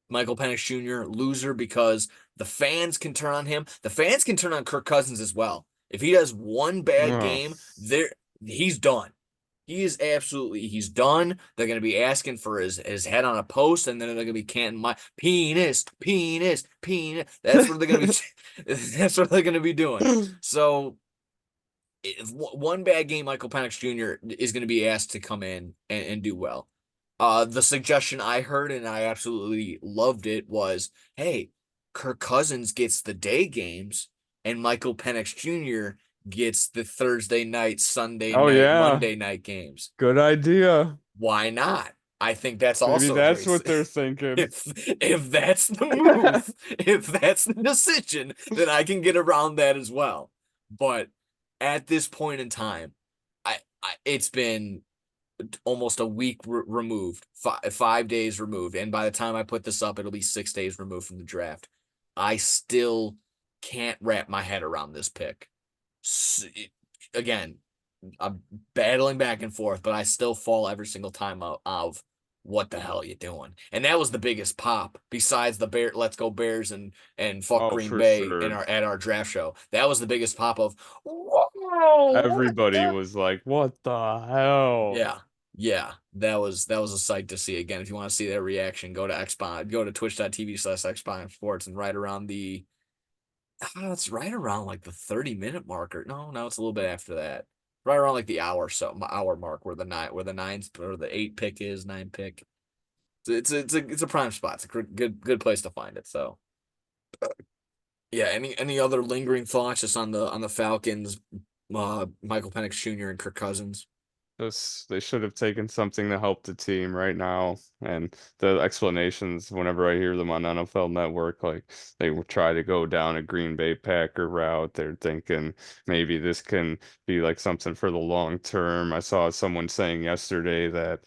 Michael Penix Jr., loser because the fans can turn on him. The fans can turn on Kirk Cousins as well. If he does one bad Oh. game, there he's done. He's done. They're gonna be asking for his head on a post, and then they're gonna be canting my penis, penis, penis. That's what they're gonna be that's what they're gonna be doing. So if one bad game, Michael Penix Jr. is going to be asked to come in and do well. The suggestion I heard, and I absolutely loved it, was hey, Kirk Cousins gets the day games, and Michael Penix Jr. gets the Thursday night, Sunday Oh night, yeah, Monday night games. good idea. Why not? I think that's Maybe also a that's great. what they're thinking. If that's the move, if that's the decision, then I can get around that as well. But at this point in time, it's been almost a week removed, 5 days removed, and by the time I put this up, it'll be 6 days removed from the draft. I still can't wrap my head around this pick. Again, I'm battling back and forth, but I still fall every single time of what the hell are you doing? And that was the biggest pop besides the Bear Let's Go Bears and fuck Oh, Green for Bay in sure. our draft show. That was the biggest pop of whoa, what Everybody the was like, "What the hell?" yeah. Yeah, that was a sight to see. Again, if you want to see that reaction, go to Xbox, go to twitch.tv/Xbox Sports and right around it's right around like the 30-minute marker. No, no, it's a little bit after that. Right around like the hour mark where the nines or the 8 pick is 9 pick. It's a prime spot. It's a good place to find it. So yeah. Any other lingering thoughts just on the Falcons, Michael Penix Jr. and Kirk Cousins? This they should have taken something to help the team right now. And the explanations, whenever I hear them on NFL Network, like they will try to go down a Green Bay Packer route. They're thinking maybe this can be like something for the long term. I saw someone saying yesterday that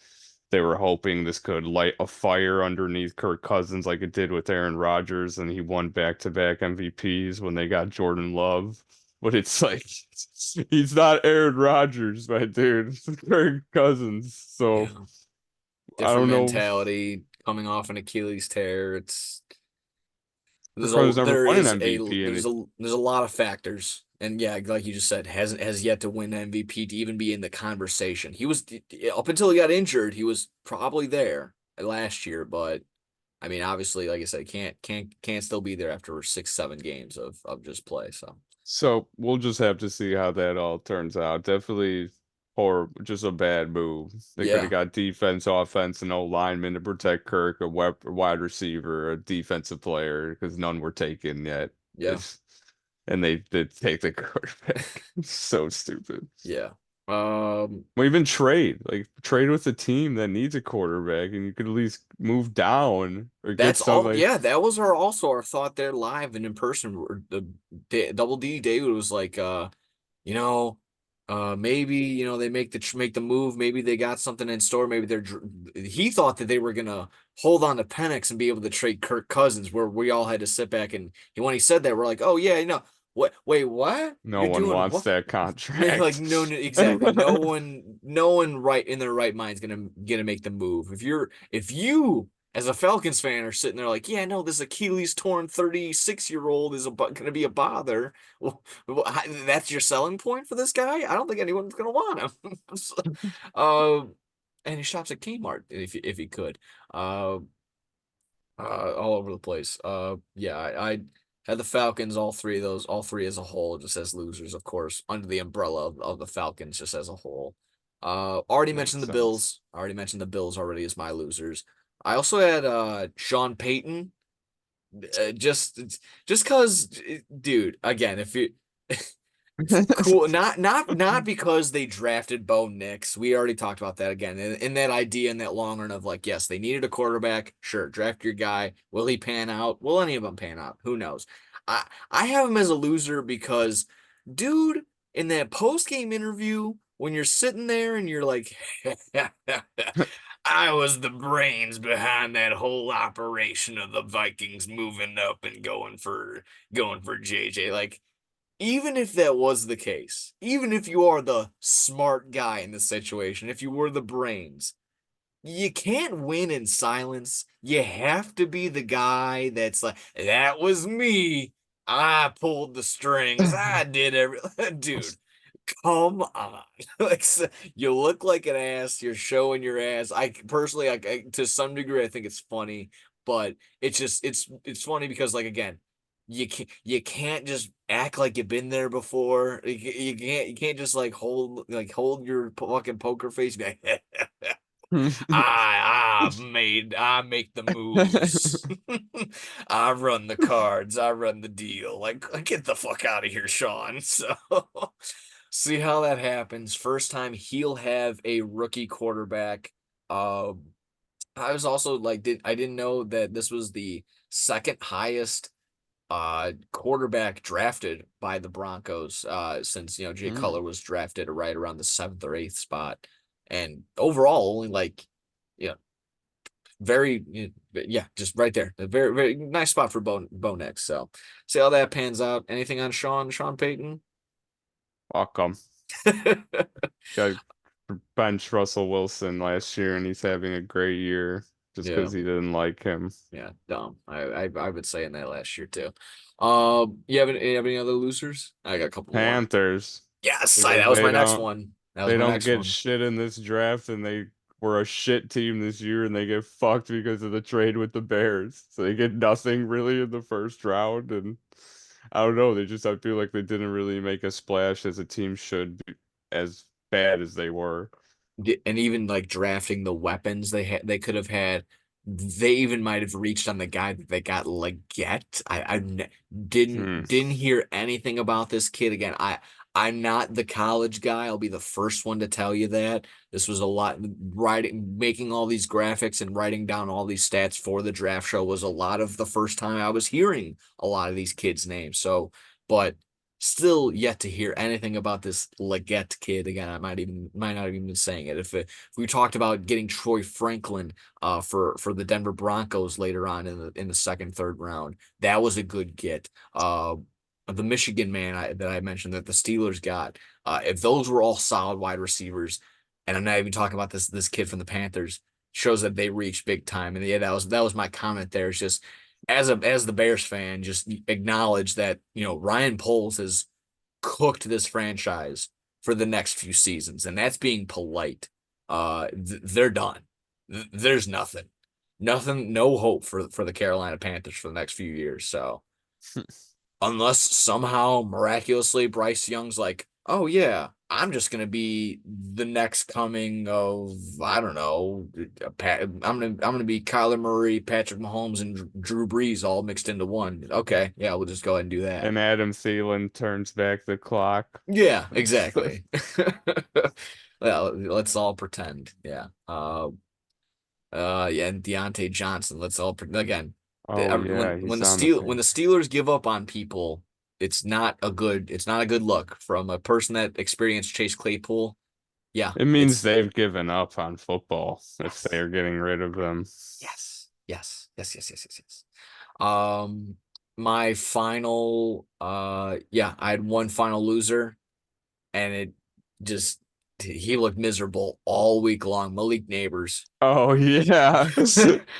they were hoping this could light a fire underneath Kirk Cousins like it did with Aaron Rodgers, and he won back-to-back MVPs when they got Jordan Love. But it's like he's not Aaron Rodgers, my dude. It's Kirk Cousins. So Yeah. I Different don't know. mentality coming off an Achilles tear. It's Kirk Cousins never there won an is MVP, and there's a lot of factors. And yeah, like you just said, has yet to win MVP to even be in the conversation. He was up until he got injured, he was probably there last year, but I mean, obviously, like I said, can't still be there after 6, 7 games of just play. So so we'll just have to see how that all turns out. Definitely, or just a bad move. They could have yeah, got defense, offense, and O lineman to protect Kirk, a wide receiver, a defensive player, because none were taken yet. yeah, It's, and they did take the quarterback. It's so stupid. yeah. Um, Well, even trade with a team that needs a quarterback, and you could at least move down or get That's something all. like. Yeah, that was our thought there live and in person. Double D David was like, you know, maybe they make the move. Maybe they got something in store. Maybe he thought that they were gonna hold on to Penix and be able to trade Kirk Cousins, where we all had to sit back and when he said that, we're like, oh yeah, what? Wait, what? No You're one doing wants what? that Like contract. no, exactly. No one right in their right mind is gonna make the move. If you as a Falcons fan are sitting there like, yeah, no, this Achilles torn 36-year-old is gonna be a bother. Well, that's your selling point for this guy. I don't think anyone's gonna want him. So, uh, and he shops at Kmart if he could. Uh, all over the place. Yeah, I had the Falcons, all three as a whole, just as losers, of course, under the umbrella of the Falcons, just as a whole. Already Makes mentioned the sense. Bills. Already mentioned the Bills already as my losers. I also had Sean Payton, just because, dude. Again, if you cool, not because they drafted Bo Nix. We already talked about that again. In that idea in that long run of like, yes, they needed a quarterback. Sure, draft your guy. Will he pan out? Will any of them pan out? Who knows? I have him as a loser because, dude, in that post game interview, when you're sitting there and you're like, I was the brains behind that whole operation of the Vikings moving up and going for JJ. Like, even if that was the case, even if you are the smart guy in this situation, if you were the brains, you can't win in silence. You have to be the guy that's like, that was me. I pulled the strings. I did every dude. Come on. Like you look like an ass, you're showing your ass. I personally to some degree I think it's funny, but it's funny because like again, you can't just act like you've been there before. You can't just hold your fucking poker face and be like, I make the moves. I run the cards. I run the deal. Like, get the fuck out of here, Sean. So, see how that happens. First time he'll have a rookie quarterback. I was also like, I didn't know that this was the second highest quarterback drafted by the Broncos since Jay Hmm. Cutler was drafted right around the seventh or eighth spot, and overall only like yeah very yeah just right there a very very nice spot for Bo Nix. So see how that pans out. Anything on Sean Payton? Welcome. Got bench Russell Wilson last year, and he's having a great year just Yeah, because he didn't like him. yeah, dumb. I would say in that last year too. You have any other losers? I got a couple more. Panthers, Yes, because that was my next one. That was they my don't next get one. shit in this draft, and they were a shit team this year, and they get fucked because of the trade with the Bears. So they get nothing really in the first round, and I don't know. I feel like they didn't really make a splash as a team should be, as bad as they were. And even like drafting the weapons they could have had, they even might have reached on the guy that they got Leggett. Hmm. Didn't hear anything about this kid again. I'm not the college guy. I'll be the first one to tell you that. This was a lot writing, making all these graphics and writing down all these stats for the draft show was a lot of the first time I was hearing a lot of these kids' names. So, but Still yet to hear anything about this Leggett kid. Again, I might not even been saying it. If we talked about getting Troy Franklin for the Denver Broncos later on in the second, third round, that was a good get. The Michigan man that I mentioned that the Steelers got, if those were all solid wide receivers, and I'm not even talking about this kid from the Panthers, shows that they reached big time. And yeah, that was my comment there. It's just as the Bears fan, just acknowledge that Ryan Poles has cooked this franchise for the next few seasons, and that's being polite. They're done. There's nothing, no hope for the Carolina Panthers for the next few years. So unless somehow miraculously Bryce Young's like, oh yeah, I'm just gonna be the next coming of I don't know, I'm gonna be Kyler Murray, Patrick Mahomes, and Drew Brees all mixed into one. Okay, yeah, we'll just go ahead and do that. And Adam Thielen turns back the clock. Yeah, exactly. Well, let's all pretend. Yeah. Yeah, and Deontay Johnson. Let's all again. Oh yeah, When he's on the When the Panthers. Steelers give up on people, it's not a good look from a person that experienced Chase Claypool. Yeah, It means it's they've given up on football if they yes, are getting rid of them. yes. Um, my final, yeah, I had one final loser, and it just he looked miserable all week long. Malik Neighbors. Oh yeah.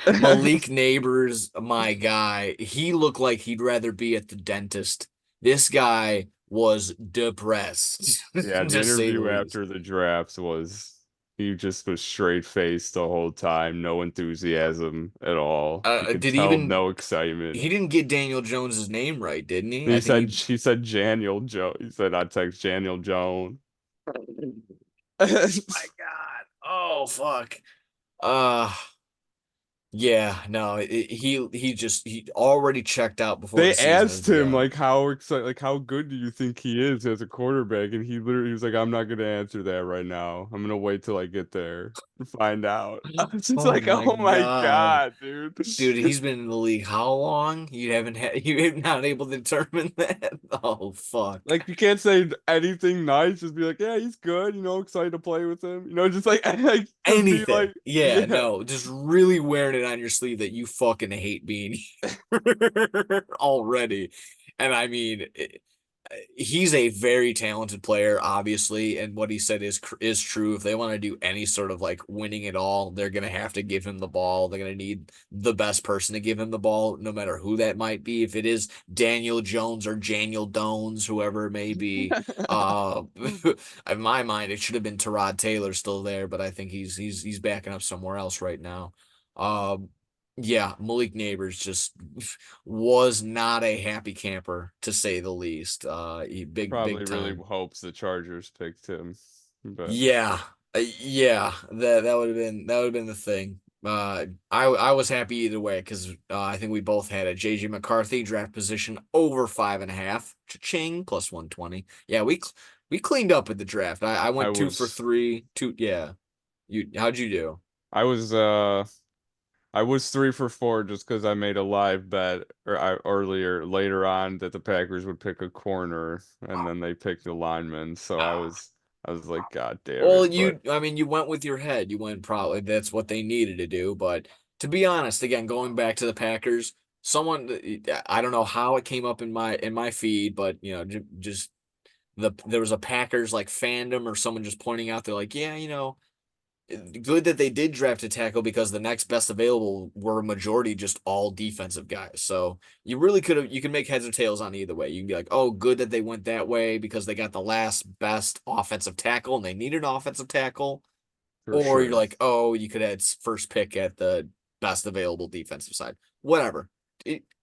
Malik Neighbors, my guy, he looked like he'd rather be at the dentist. This guy was depressed, Yeah, the to say the interview least. after the draft was he just was straight faced the whole time, no enthusiasm at all. You could Did he tell even no excitement. he didn't get Daniel Jones's name right, didn't he? And I think he he said Daniel Joe. He said I text Daniel Jones. my God. Oh fuck. Uh yeah, no, he already checked out before the They season has asked him begun. like how excited, like how good do you think he is as a quarterback, and he was like, "I'm not gonna answer that right now. I'm gonna wait till I get there to find out." I was just Oh like, my "Oh my God. God, dude!" Dude, he's been in the league how long? You haven't had you have not able to determine that? Oh fuck. Like you can't say anything nice. Just be like, "Yeah, he's good. Excited to play with him." Just like, like to be Anything. like, Yeah, yeah, no, just really wearing it on your sleeve that you fucking hate being here already. And I mean, he's a very talented player, obviously, and what he said is true. If they want to do any sort of like winning it all, they're gonna have to give him the ball. They're gonna need the best person to give him the ball, no matter who that might be. If it is Daniel Jones or Daniel Dones, whoever it may be. Uh, in my mind, it should have been Tyrod Taylor still there, but I think he's backing up somewhere else right now. Um, yeah, Malik Neighbors just was not a happy camper to say the least. Big probably really time. hopes the Chargers picked him, but Yeah, yeah, that would have been the thing. I was happy either way because I think we both had a JJ McCarthy draft position over 5.5. Cha-ching plus 120. Yeah, we cleaned up with the draft. I I went two for was three. Two, yeah. How'd you do? I was uh I was 3 for 4 just because I made a live bet earlier later on that the Packers would pick a corner and then they picked the lineman. So I was like, God damn Well, it. But I mean, you went with your head. You went probably that's what they needed to do. But to be honest, again, going back to the Packers, I don't know how it came up in my feed, but just there was a Packers like fandom or someone just pointing out they're like, yeah, good that they did draft a tackle because the next best available were a majority just all defensive guys. So you can make heads or tails on either way. You can be like, oh, good that they went that way because they got the last best offensive tackle and they needed an offensive tackle. for Or you're sure. like, oh, you could have first pick at the best available defensive side. Whatever.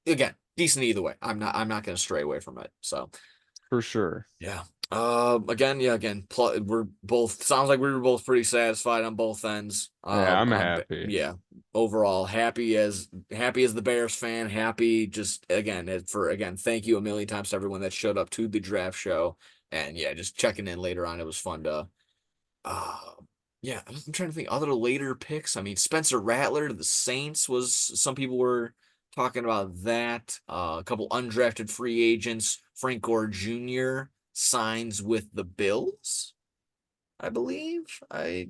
Again, decent either way. I'm not going to stray away from it. So For sure. yeah. Again, yeah, again, we're both sounds like we were both pretty satisfied on both ends. Yeah, I'm happy. Yeah, overall happy as the Bears fan, happy just again thank you a million times to everyone that showed up to the draft show. And yeah, just checking in later on. It was fun to uh yeah, I'm trying to think other later picks. I mean, Spencer Rattler to the Saints was some people were. talking about that. A couple undrafted free agents. Frank Gore Jr. signs with the Bills, I believe. I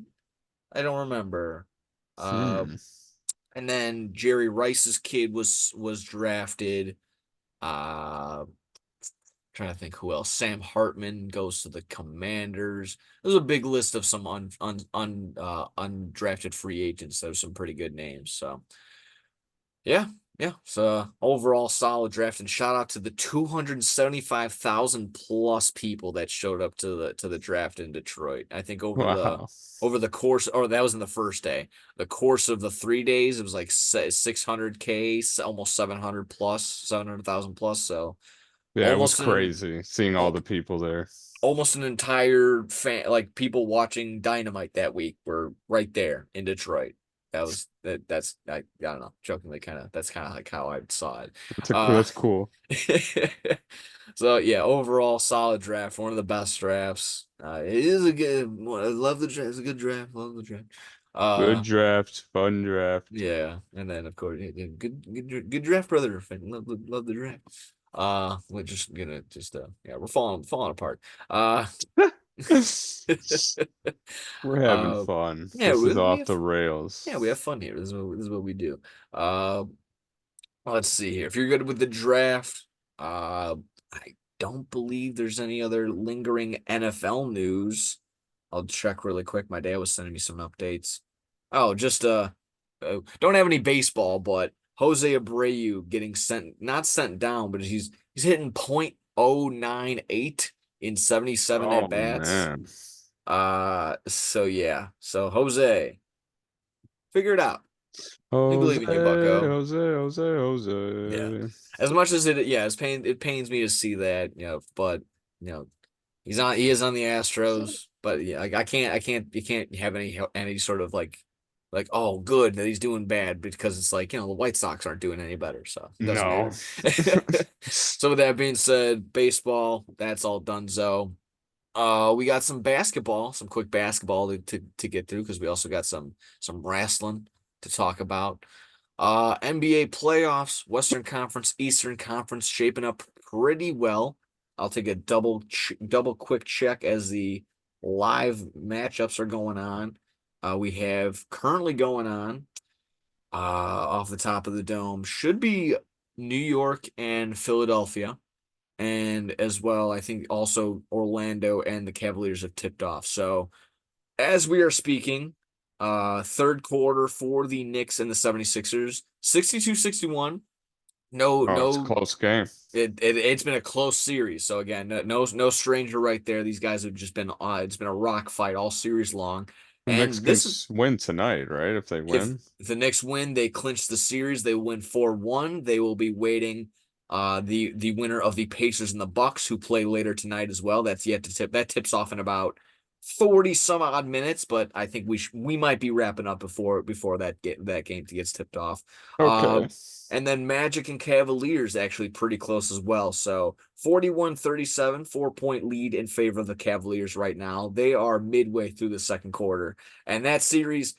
don't remember. Uh, Hmm. and then Jerry Rice's kid was drafted. Trying to think who else. Sam Hartman goes to the Commanders. There's a big list of some undrafted free agents. There's some pretty good names. So yeah, yeah. So overall solid draft, and shout out to the 275,000 plus people that showed up to the draft in Detroit. I think Wow. over the course, or that was in the first day. The course of the 3 days, it was like 600K, almost 700 plus, 700,000 plus. So Yeah, it was almost an crazy seeing all oh, the people there. almost an entire fan, like people watching Dynamite that week were right there in Detroit. That's I don't know, jokingly kind of that's kind of like how I saw it. Uh That's cool. so yeah, overall solid draft, one of the best drafts. It is a good I love the draft. It's a good draft. Love the draft. Good Uh draft, fun draft. yeah, and then of course, yeah, good draft, brother. Love the draft. We're just gonna just yeah, we're falling apart. Uh, We're having uh, fun. yeah, This is we off have the yeah, we have rails. fun here. This is what we do. Uh, let's see here. If you're good with the draft, I don't believe there's any other lingering NFL news. I'll check really quick. My dad was sending me some updates. Oh, just don't have any baseball, but Jose Abreu getting sent not sent down, but he's hitting .098 in 77 at Oh bats. man. So yeah. So Jose, figure it out. We Jose, believe in you, Bucko. Jose, Jose, Yeah. Jose. As much as it pains me to see that, but you know, he is on the Astros, but yeah, like you can't have any sort of like oh good that he's doing bad because it's like, the White Sox aren't doing any better, so it doesn't No. matter. So with that being said, baseball, that's all done. So we got some basketball, some quick basketball to get through because we also got some wrestling to talk about. NBA playoffs, Western Conference, Eastern Conference shaping up pretty well. I'll take a double quick check as the live matchups are going on. We have currently going on off the top of the dome should be New York and Philadelphia, and as well I think also Orlando and the Cavaliers have tipped off. So as we are speaking, third quarter for the Knicks and the 76ers, 62-61. No, Oh, it's a no, close game. it's been a close series. So again, no stranger right there. These guys have just been it's been a rock fight all series long. The Knicks And can this win tonight, right? If they if win. the Knicks win, they clinch the series. They win 4-1. They will be waiting the winner of the Pacers and the Bucks, who play later tonight as well. That's yet to tip. That tips off in about 40 some odd minutes, but I think we might be wrapping up before that game gets tipped off. Uh Okay. and then Magic and Cavaliers actually pretty close as well. So 41-37, 4-point lead in favor of the Cavaliers right now. They are midway through the second quarter. And that series,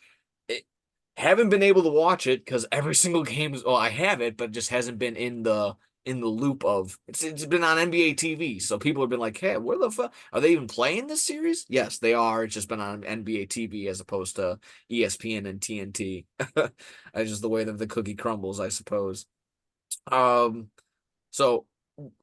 it, haven't been able to watch it because every single game is, well, I have it, but just hasn't been in the loop of it's been on NBA TV. So people have been like, hey, where the fuck are they even playing this series? Yes, they are. It's just been on NBA TV as opposed to ESPN and TNT. That's just the way that the cookie crumbles, I suppose. Um, so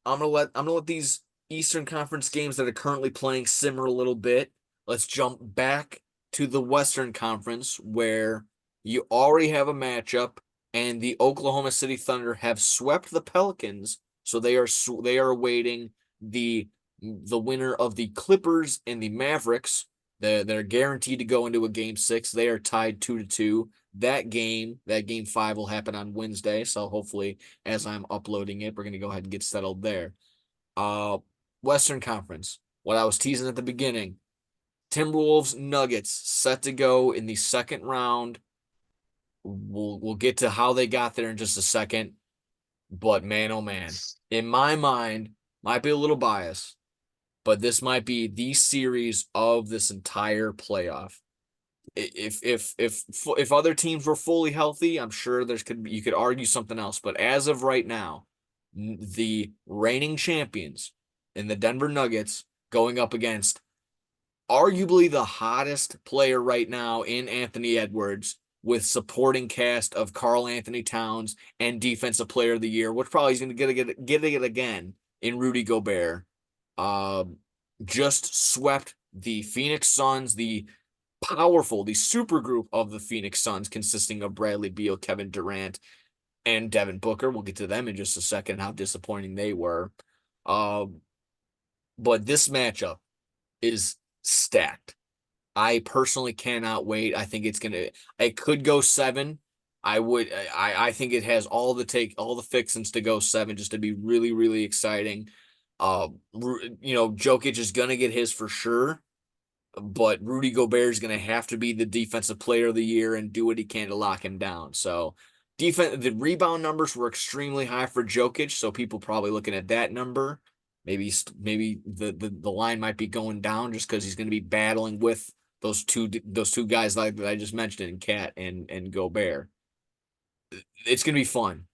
I'm gonna let these Eastern Conference games that are currently playing simmer a little bit. Let's jump back to the Western Conference where you already have a matchup, and the Oklahoma City Thunder have swept the Pelicans, so they are awaiting the winner of the Clippers and the Mavericks. They're guaranteed to go into a game six. They are tied 2-2. That game five will happen on Wednesday. So hopefully as I'm uploading it, we're gonna go ahead and get settled there. Uh, Western Conference. What I was teasing at the beginning: Timberwolves Nuggets set to go in the second round. We'll get to how they got there in just a second. But man, oh man, in my mind, might be a little biased, but this might be the series of this entire playoff. If other teams were fully healthy, I'm sure you could argue something else. But as of right now, the reigning champions in the Denver Nuggets going up against arguably the hottest player right now in Anthony Edwards with supporting cast of Karl Anthony Towns and Defensive Player of the Year, which probably is going to get it again in Rudy Gobert. Uh, just swept the Phoenix Suns, the super group of the Phoenix Suns, consisting of Bradley Beal, Kevin Durant, and Devin Booker. We'll get to them in just a second, how disappointing they were. Uh, but this matchup is stacked. I personally cannot wait. I think it could go seven. I think it has all the fixings to go seven, just to be really, really exciting. Jokic is gonna get his for sure, but Rudy Gobert is going to have to be the defensive player of the year and do what he can to lock him down. So, the rebound numbers were extremely high for Jokic, so people probably looking at that number. Maybe the line might be going down just because he's going to be battling with those two guys like that I just mentioned, in Cat and Gobert. It's going to be fun.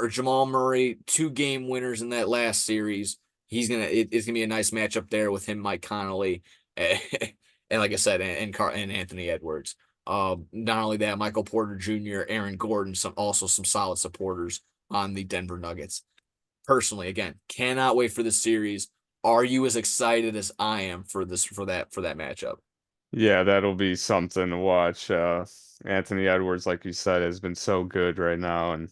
Jamal Murray, 2 game winners in that last series. It's gonna be a nice matchup there with him, Mike Conley, and like I said, and Anthony Edwards. Not only that, Michael Porter Jr., Aaron Gordon, some solid supporters on the Denver Nuggets. Personally, again, cannot wait for this series. Are you as excited as I am for that matchup? Yeah, that'll be something to watch. Anthony Edwards, like you said, has been so good right now, and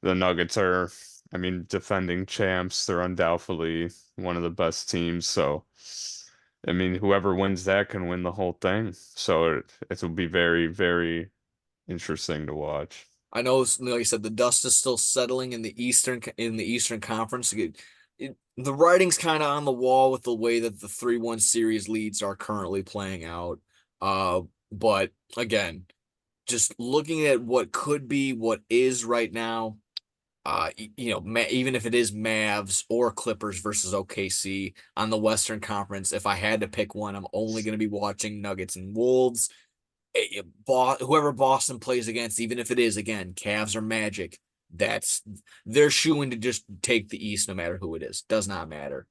the Nuggets are, I mean, defending champs. They're undoubtedly one of the best teams. So, I mean, whoever wins that can win the whole thing. So it will be very, very interesting to watch. I know, like I said, the dust is still settling in the Eastern Conference. The writing's kind of on the wall with the way that the 3-1 series leads are currently playing out. But again, just looking at what could be, what is right now, even if it is Mavs or Clippers versus OKC on the Western Conference, if I had to pick one, I'm only going to be watching Nuggets and Wolves. Whoever Boston plays against, even if it is again Cavs or Magic, that's they're shooing to just take the East no matter who it is. Does not matter.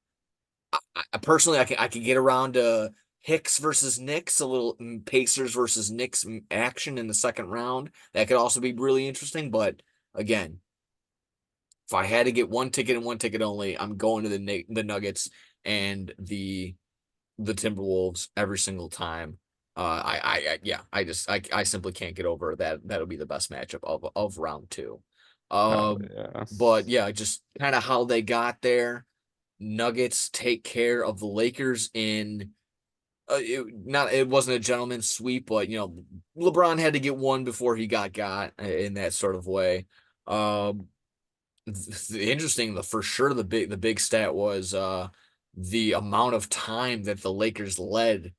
Personally, I can get around to Hicks versus Knicks, a little Pacers versus Knicks action in the second round. That could also be really interesting. But again, if I had to get one ticket and one ticket only, I'm going to the Nuggets and the Timberwolves every single time. Yeah, I simply can't get over that. That'll be the best matchup of round two. Oh Um, yeah. but yeah, just kind of how they got there. Nuggets take care of the Lakers in it wasn't a gentleman's sweep, but LeBron had to get one before he got in that sort of way. Um, Interesting. For sure, the big stat was the amount of time that the Lakers led.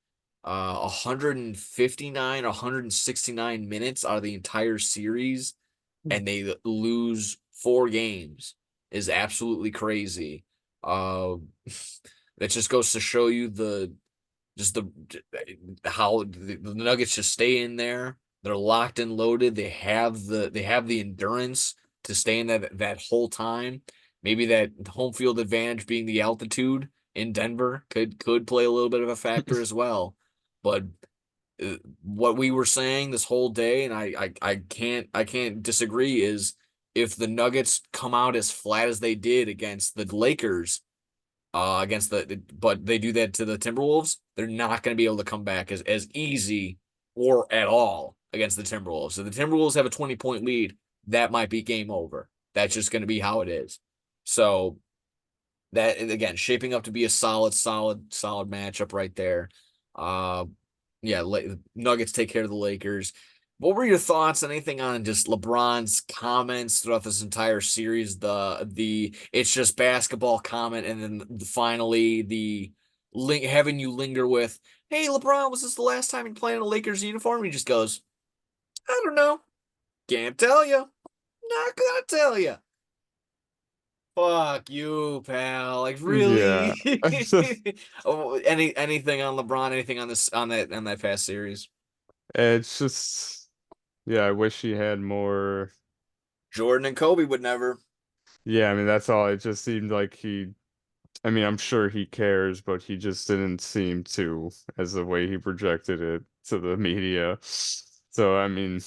159, 169 minutes out of the entire series, and they lose 4 games is absolutely crazy. Uh, that just goes to show you just the how the Nuggets just stay in there. They're locked and loaded. They have the endurance to stay in that whole time. Maybe that home field advantage being the altitude in Denver could play a little bit of a factor as well. But what we were saying this whole day, and I can't disagree, is if the Nuggets come out as flat as they did against the Lakers, but they do that to the Timberwolves, they're not going to be able to come back as easy or at all against the Timberwolves. So the Timberwolves have a 20-point lead, that might be game over. That's just going to be how it is. So that again, shaping up to be a solid matchup right there. Uh, yeah, Nuggets take care of the Lakers. What were your thoughts? Anything on just LeBron's comments throughout this entire series? The it's just basketball comment, and then finally having you linger with, "Hey, LeBron, was this the last time you played in a Lakers uniform?" He just goes, "I don't know, can't tell you, not gonna tell you." Fuck you, pal. Like Yeah. really? Oh, anything on LeBron? Anything on that past series? It's just, yeah, I wish he had more. Jordan and Kobe would never. Yeah, I mean, that's all. It just seemed like I mean, I'm sure he cares, but he just didn't seem to, as the way he projected it to the media. So, I mean,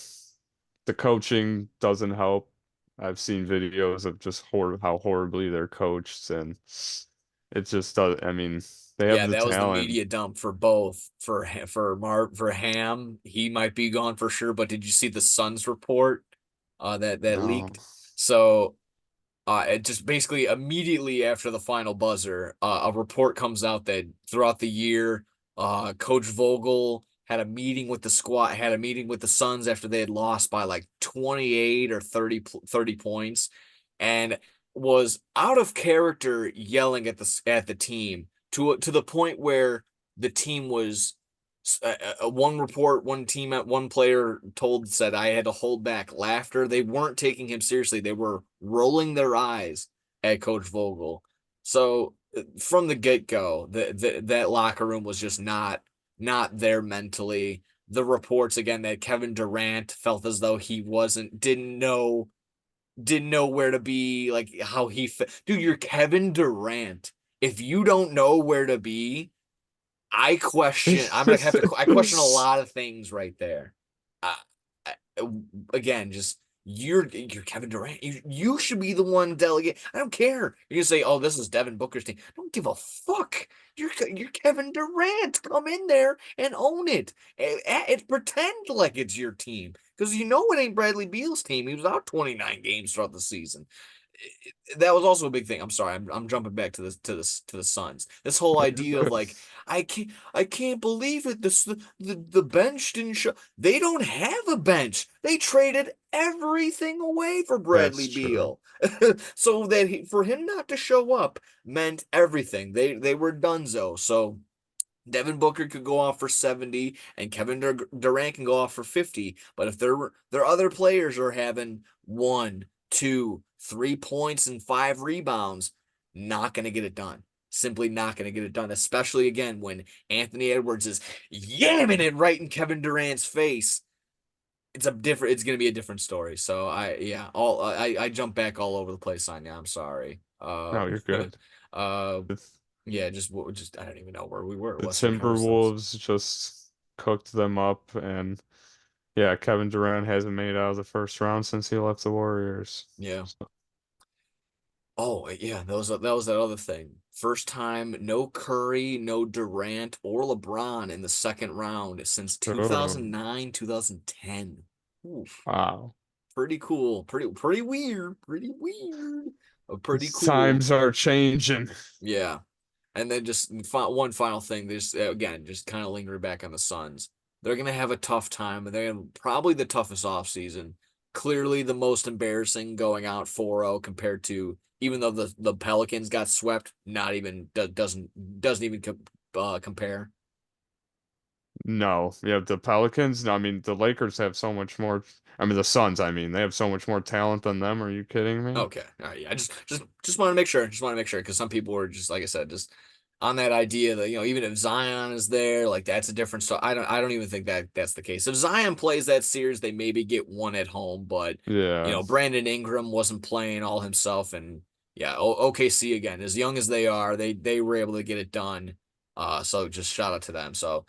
the coaching doesn't help. I've seen videos of just how horribly they're coached, and it just does. I mean, they have Yeah, the that was the talent. media dump for both. For Ham, he might be gone for sure. But did you see the Suns report that No. leaked? So it just basically immediately after the final buzzer, a report comes out that throughout the year, Coach Vogel had a meeting with the squad, had a meeting with the Suns after they had lost by like 28 or 30 points, and was out of character yelling at the team to the point where the team was one report, one team at one player told said I had to hold back laughter. They weren't taking him seriously. They were rolling their eyes at Coach Vogel. So from the get go, that locker room was just not there mentally. The reports again that Kevin Durant felt as though he wasn't didn't know where to be, like how dude, you're Kevin Durant. If you don't know where to be, I question a lot of things right there. Uh, Again, just you're Kevin Durant. You should be the one delegate. I don't care. You can say, "Oh, this is Devin Booker's team." I don't give a fuck. You're Kevin Durant. Come in there and own it. Pretend like it's your team because you know it ain't Bradley Beal's team. He was out 29 games throughout the season. That was also a big thing. I'm sorry. I'm jumping back to the Suns. This whole idea of like I can't believe it. The bench didn't show. They don't have a bench. They traded everything away for That's Bradley true. Beal, so that for him not to show up meant everything. They were donezo. So Devin Booker could go off for 70 and Kevin Durant can go off for 50. But if their other players are having 1, 2, 3 points and 5 rebounds, not going to get it done. Simply not going to get it done, especially again when Anthony Edwards is yamming it right in Kevin Durant's face. It's going to be a different story. So I jump back all over the place on you. I'm sorry. No, you're good. uh, It's, yeah, just I don't even know where we were. the Western Conference. Timberwolves just cooked them up, and yeah, Kevin Durant hasn't made it out of the first round since he left the Warriors. Yeah. So, Oh, yeah, that was that other thing. First time, no Curry, no Durant or LeBron in the second round since oh, 2009, 2010. Oof, wow. pretty cool. Pretty weird. Pretty weird. Pretty cool. Times are changing. Yeah. And then just one final thing, this again, just kind of lingering back on the Suns. They're gonna have a tough time, and they're probably the toughest offseason. Clearly the most embarrassing going out 4-0 compared to even though the Pelicans got swept, not even doesn't even compare. No, yeah, the Pelicans. No, I mean, the Lakers have so much more. I mean, the Suns. I mean, they have so much more talent than them. Are you kidding me? Okay. All right. Yeah. Just want to make sure. Just want to make sure because some people were just like I said, just on that idea that even if Zion is there, like that's a different story. I don't even think that that's the case. If Zion plays that series, they maybe get one at home, but Yeah, Brandon Ingram wasn't playing all himself, and yeah, OKC again, as young as they are, they were able to get it done. So just shout out to them. So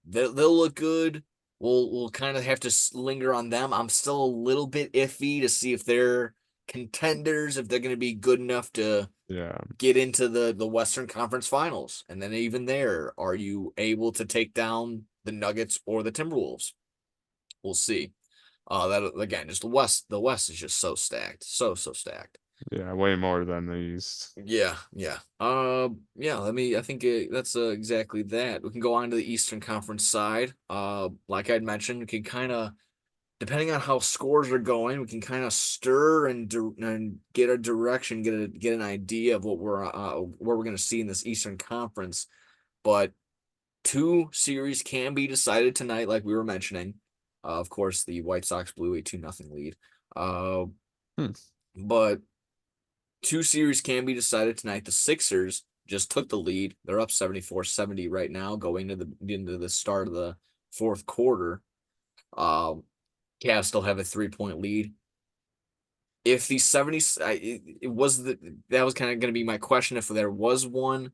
they'll look good. We'll kind of have to linger on them. I'm still a little bit iffy to see if they're contenders, if they're going to be good enough to yeah, get into the Western Conference Finals. And then even there, are you able to take down the Nuggets or the Timberwolves? We'll see. That again, just the West is just so stacked, so stacked. yeah. Way more than the East. Yeah, yeah. Yeah, I think that's exactly that. We can go on to the Eastern Conference side. Like I'd mentioned, we can kind of, depending on how scores are going, we can kind of stir and get a direction, get an idea of what we're going to see in this Eastern Conference. But two series can be decided tonight, like we were mentioning. Of course, the White Sox blew a 2-0 lead. Uh, Hmm. but two series can be decided tonight. The Sixers just took the lead. They're up 74-70 right now, going into the start of the fourth quarter. Um, Cavs still have a 3-point lead. If the 70s, it was that was kind of going to be my question. If there was one,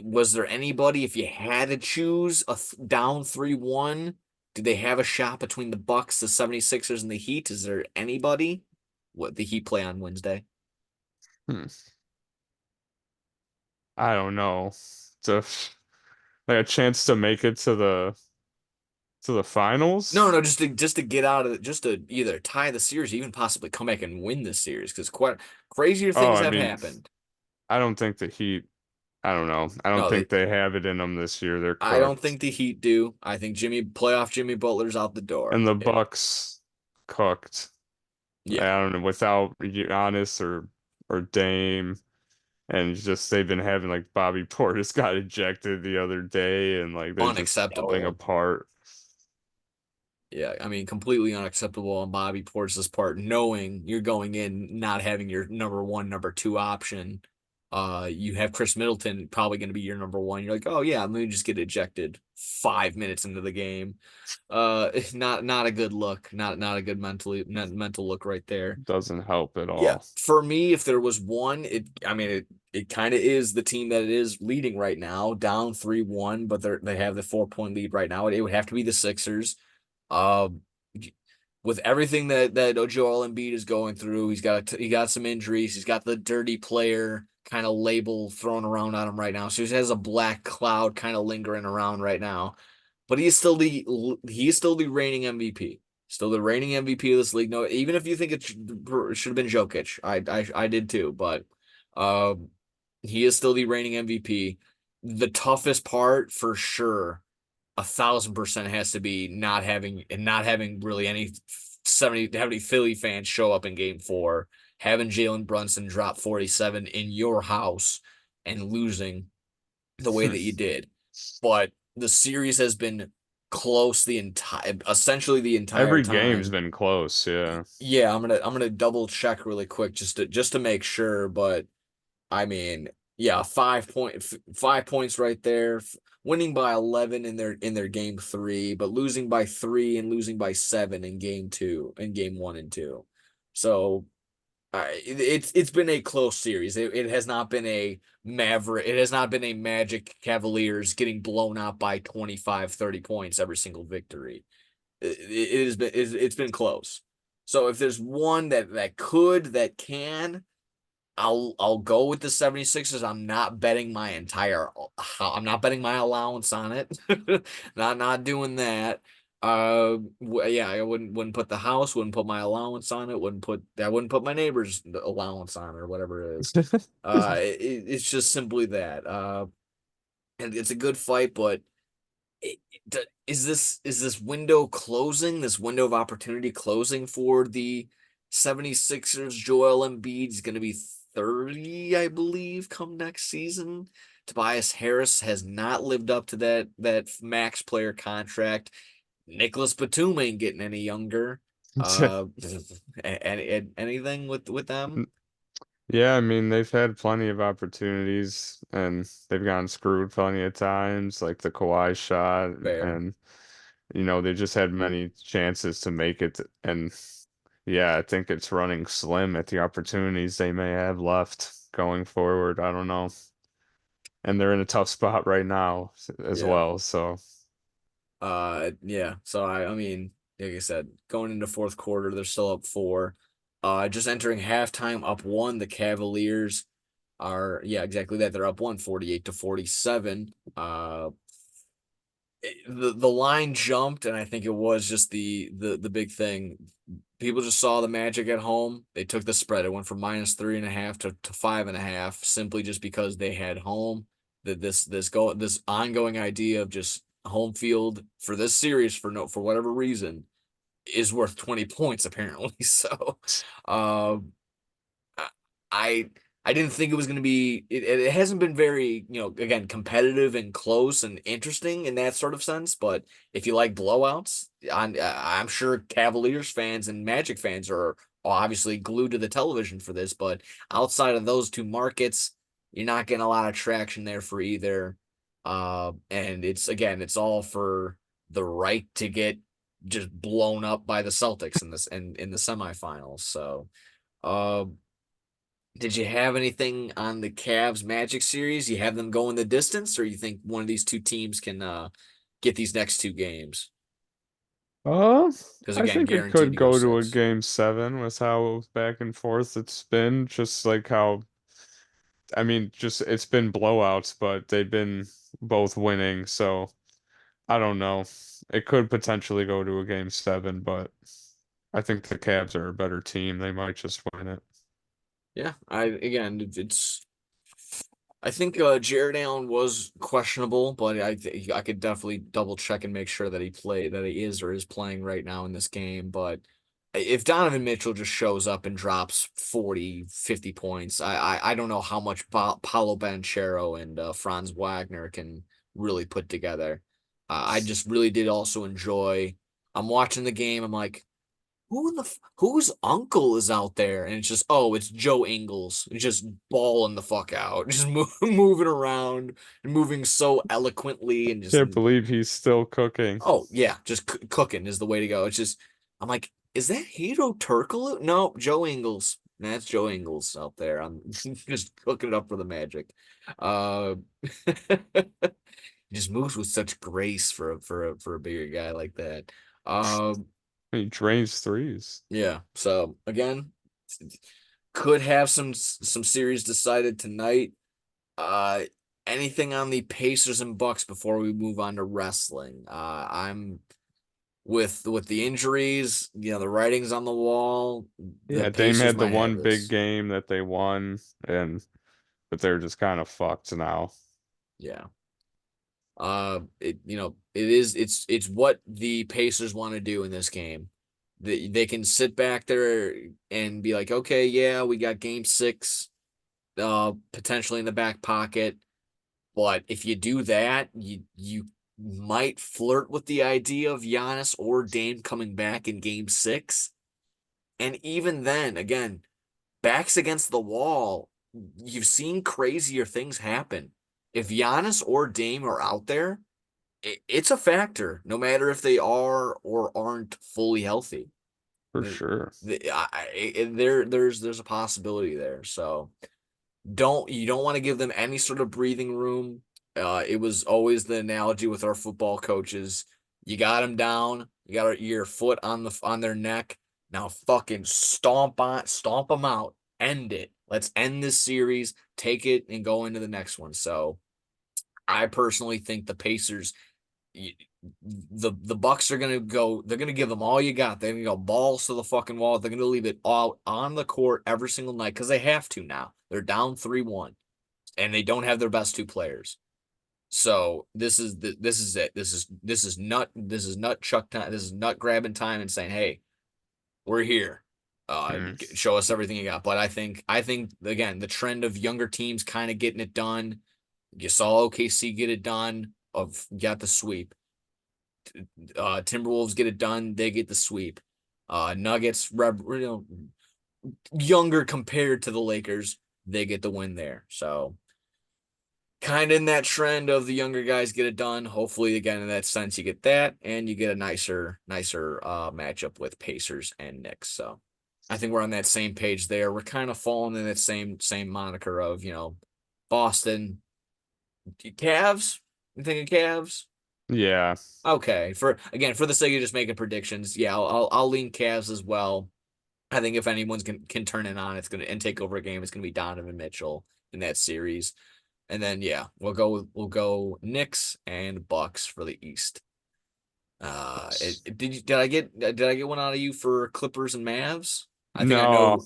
was there anybody, if you had to choose down 3-1, did they have a shot between the Bucks, the 76ers, and the Heat? Is there anybody? What the Heat play on Wednesday? Hmm. I don't know. To like a chance to make it to the No, finals. no, just to get out of it, just to either tie the series, even possibly come back and win the series, because quite crazier Oh, things I have mean, happened. I don't think the Heat. I don't know. I don't No, think they have it in them this year. They're I don't cooked. think the Heat do. I think playoff Jimmy Butler's out the door. And the Bucks cooked. I Yeah, don't know, without Giannis or Dame, and just they've been having like Bobby Portis got ejected the other day, and like they're just falling unacceptable. apart. Yeah, I mean, completely unacceptable on Bobby Portis' part, knowing you're going in not having your number one, number two option. You have Chris Middleton probably going to be your number one. You're like, oh yeah, let me just get ejected 5 minutes into the game. Not a good look. Not a good mental look right there. Doesn't help at Yeah, all. for me, if there was one, I mean, it kind of is the team that it is leading right now, down 3-1, but they have the 4-point lead right now. It would have to be the Sixers. Um, with everything that Joel Embiid is going through, he got some injuries. He's got the dirty player kind of label thrown around on him right now. So he has a black cloud kind of lingering around right now. But he's still the reigning MVP. Still the reigning MVP of this league. No, even if you think should have been Jokic, I did too. But uh, he is still the reigning MVP. The toughest part for sure 1,000% has to be not having really any 70 Philly fans show up in game 4, having Jalen Brunson drop 47 in your house and losing the way that you did. But the series has been close essentially the entire Every game's time. been close, yeah. Yeah, I'm gonna double check really quick just to make sure, but I mean, yeah, 5 points right there. Winning by 11 in their game 3, but losing by 3 and losing by 7 in game 2, in game 1 and 2. So it's been a close series. It has not been a Maverick. It has not been a Magic Cavaliers getting blown out by 25, 30 points every single victory. It has been it's been close. So if there's one that can, I'll go with the 76ers. I'm not betting my allowance on it. Not doing that. Yeah, I wouldn't put the house, wouldn't put my allowance on it, wouldn't put my neighbor's allowance on it or whatever it is. It's just simply that. And it's a good fight, but is this window closing, this window of opportunity closing for the 76ers? Joel Embiid's going to be 30, I believe, come next season. Tobias Harris has not lived up to that max player contract. Nicholas Batum ain't getting any younger. Uh, anything with them? Yeah, I mean, they've had plenty of opportunities and they've gotten screwed plenty of times, like the Kawhi shot, Fair. and they just had many chances to make it. And yeah, I think it's running slim at the opportunities they may have left going forward. I don't know. And they're in a tough spot right now as Yeah. well. So Yeah. So I mean, like I said, going into fourth quarter, they're still up 4. Just entering halftime, up 1. The Cavaliers are, yeah, exactly that. They're up 1, 48-47. The line jumped, and I think it was just the big thing. People just saw the Magic at home. They took the spread. It went from -3.5 to 5.5, simply just because they had home. That this ongoing idea of just home field for this series for whatever reason is worth 20 points apparently. So, um, I I didn't think it was going to be. It hasn't been very, again, competitive and close and interesting in that sort of sense. But if you like blowouts, I'm sure Cavaliers fans and Magic fans are obviously glued to the television for this. But outside of those two markets, you're not getting a lot of traction there for either. And it's all for the right to get just blown up by the Celtics in this in the semifinals. So, uh, did you have anything on the Cavs Magic series? You have them going the distance, or you think one of these two teams can get these next two games? Uh, Because I again, think it guaranteed could to go go to a six. game seven with how back and forth it's been. Just like how, I mean, just it's been blowouts, but they've been both winning. So I don't know. It could potentially go to a game seven, but I think the Cavs are a better team. They might just win it. Yeah, I again, it's I think Jared Allen was questionable, but I could definitely double check and make sure that he is or is playing right now in this game. But if Donovan Mitchell just shows up and drops 40, 50 points, I don't know how much Paolo Banchero and Franz Wagner can really put together. I just really did also enjoy. I'm watching the game. I'm like, whose uncle is out there? And it's just, oh, it's Joe Ingles. It's just balling the fuck out, just moving around and moving so eloquently and just, Can't believe he's still cooking. oh yeah, just cooking is the way to go. It's just, I'm like, is that Hito Turkoglu? No, Joe Ingles. That's Joe Ingles out there. I'm just cooking it up for the Magic. Uh, he just moves with such grace for a bigger guy like that. Um, He drains threes. Yeah. So again, could have some series decided tonight. Uh, Anything on the Pacers and Bucks before we move on to wrestling? I'm with the injuries, the writing's on the wall. The Yeah, Dame Pacers had the might have one big this. game that they won, and but they're just kind of fucked now. Yeah. It's what the Pacers want to do in this game. They can sit back there and be like, okay, yeah, we got game six potentially in the back pocket. But if you do that, you might flirt with the idea of Giannis or Dame coming back in game six. And even then, again, backs against the wall, you've seen crazier things happen. If Giannis or Dame are out there, it's a factor, no matter if they are or aren't fully healthy. For sure. There's a possibility there. So you don't want to give them any sort of breathing room. It was always the analogy with our football coaches. You got them down, you got your foot on their neck. Now fucking stomp them out. End it. Let's end this series, take it and go into the next one. So, I personally think the Pacers the Bucks are gonna go. They're gonna give them all you got. They're gonna go balls to the fucking wall. They're gonna leave it all on the court every single night because they have to now. They're down 3-1, and they don't have their best two players. So this is it. This is nut chuck time. This is nut grabbing time and saying, hey, we're here. Hmm. Show us everything you got. But I think again the trend of younger teams kind of getting it done. You saw OKC get it done. Of got the sweep. Timberwolves get it done, they get the sweep. Nuggets, younger compared to the Lakers, they get the win there. So kind of in that trend of the younger guys get it done. Hopefully, again in that sense, you get that, and you get a nicer matchup with Pacers and Knicks. So I think we're on that same page there. We're kind of falling in that same moniker of Boston Cavs. You thinking Cavs? Yeah. Okay, for the sake of just making predictions, yeah, I'll lean Cavs as well. I think if anyone's can turn it on, it's gonna and take over a game, it's gonna be Donovan Mitchell in that series. And then yeah, we'll go Knicks and Bucks for the East. Did I get one out of you for Clippers and Mavs? I think I No, know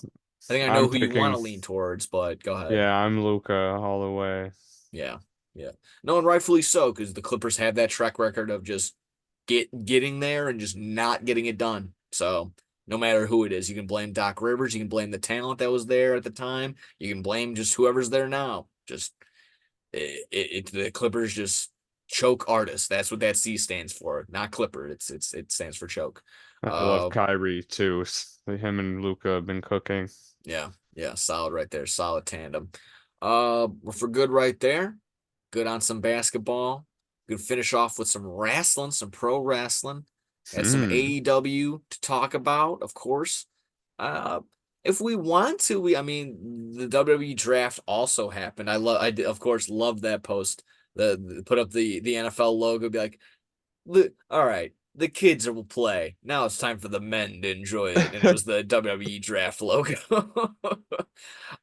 I think I know I'm who you want picking. to lean towards, but go ahead. Yeah, I'm Luca all the way. Yeah, yeah. No, and rightfully so, because the Clippers have that track record of just getting there and just not getting it done. So no matter who it is, you can blame Doc Rivers, you can blame the talent that was there at the time, you can blame just whoever's there now. Just the Clippers just choke artists. That's what that C stands for, not Clipper. It stands for choke. I love Uh, Kyrie too. Him and Luca have been cooking. yeah, yeah, solid right there, solid tandem. We're for good right there. Good on some basketball. Good finish off with some wrestling, some pro wrestling. Had some Hmm. AEW to talk about, of course. Uh, if we want to, I mean, the WWE draft also happened. Of course, love that post. Put up the NFL logo, be like, all right, the kids will play. Now it's time for the men to enjoy it. And it was the WWE draft logo.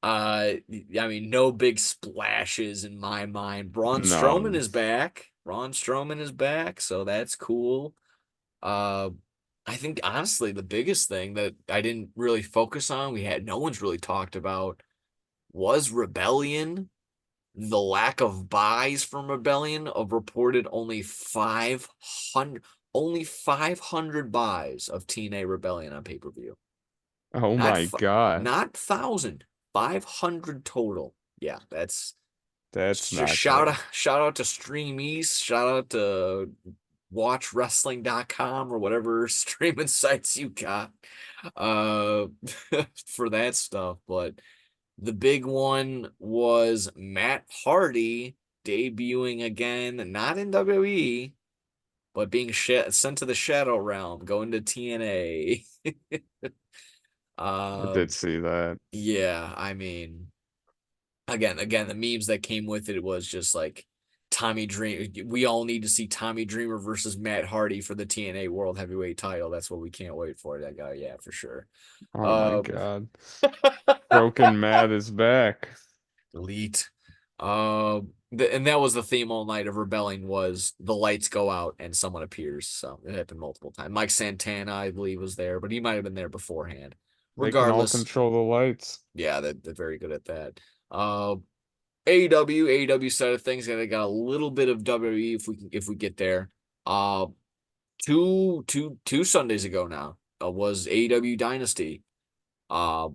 I mean, no big splashes in my mind. Braun Strowman No. is back. Braun Strowman is back, so that's cool. Uh, I think honestly, the biggest thing that I didn't really focus on, no one's really talked about, was Rebellion. The lack of buys from Rebellion of reported only 500 buys of TNA Rebellion on pay-per-view. Oh Not my f God. not 1,000, 500 total. Yeah, that's That's just not good. shout out to Stream East, shout out to watchwrestling.com or whatever streaming sites you got uh for that stuff. But the big one was Matt Hardy debuting again, not in WWE, but being sent to the Shadow Realm, going to TNA. I uh, did see that. yeah, I mean, again, the memes that came with it was just like Tommy Dream. We all need to see Tommy Dreamer versus Matt Hardy for the TNA World Heavyweight Title. That's what we can't wait for. That guy, yeah, for sure. Oh my Uh, God. Broken Matt is back. Elite. And that was the theme all night of Rebelling was the lights go out and someone appears. So it happened multiple times. Mike Santana, I believe, was there, but he might have been there beforehand. They can all Regardless, control the lights. yeah, they're very good at that. Uh, AEW side of things, got a little bit of WWE if we get there. Uh, two Sundays ago now was AEW Dynasty. Uh,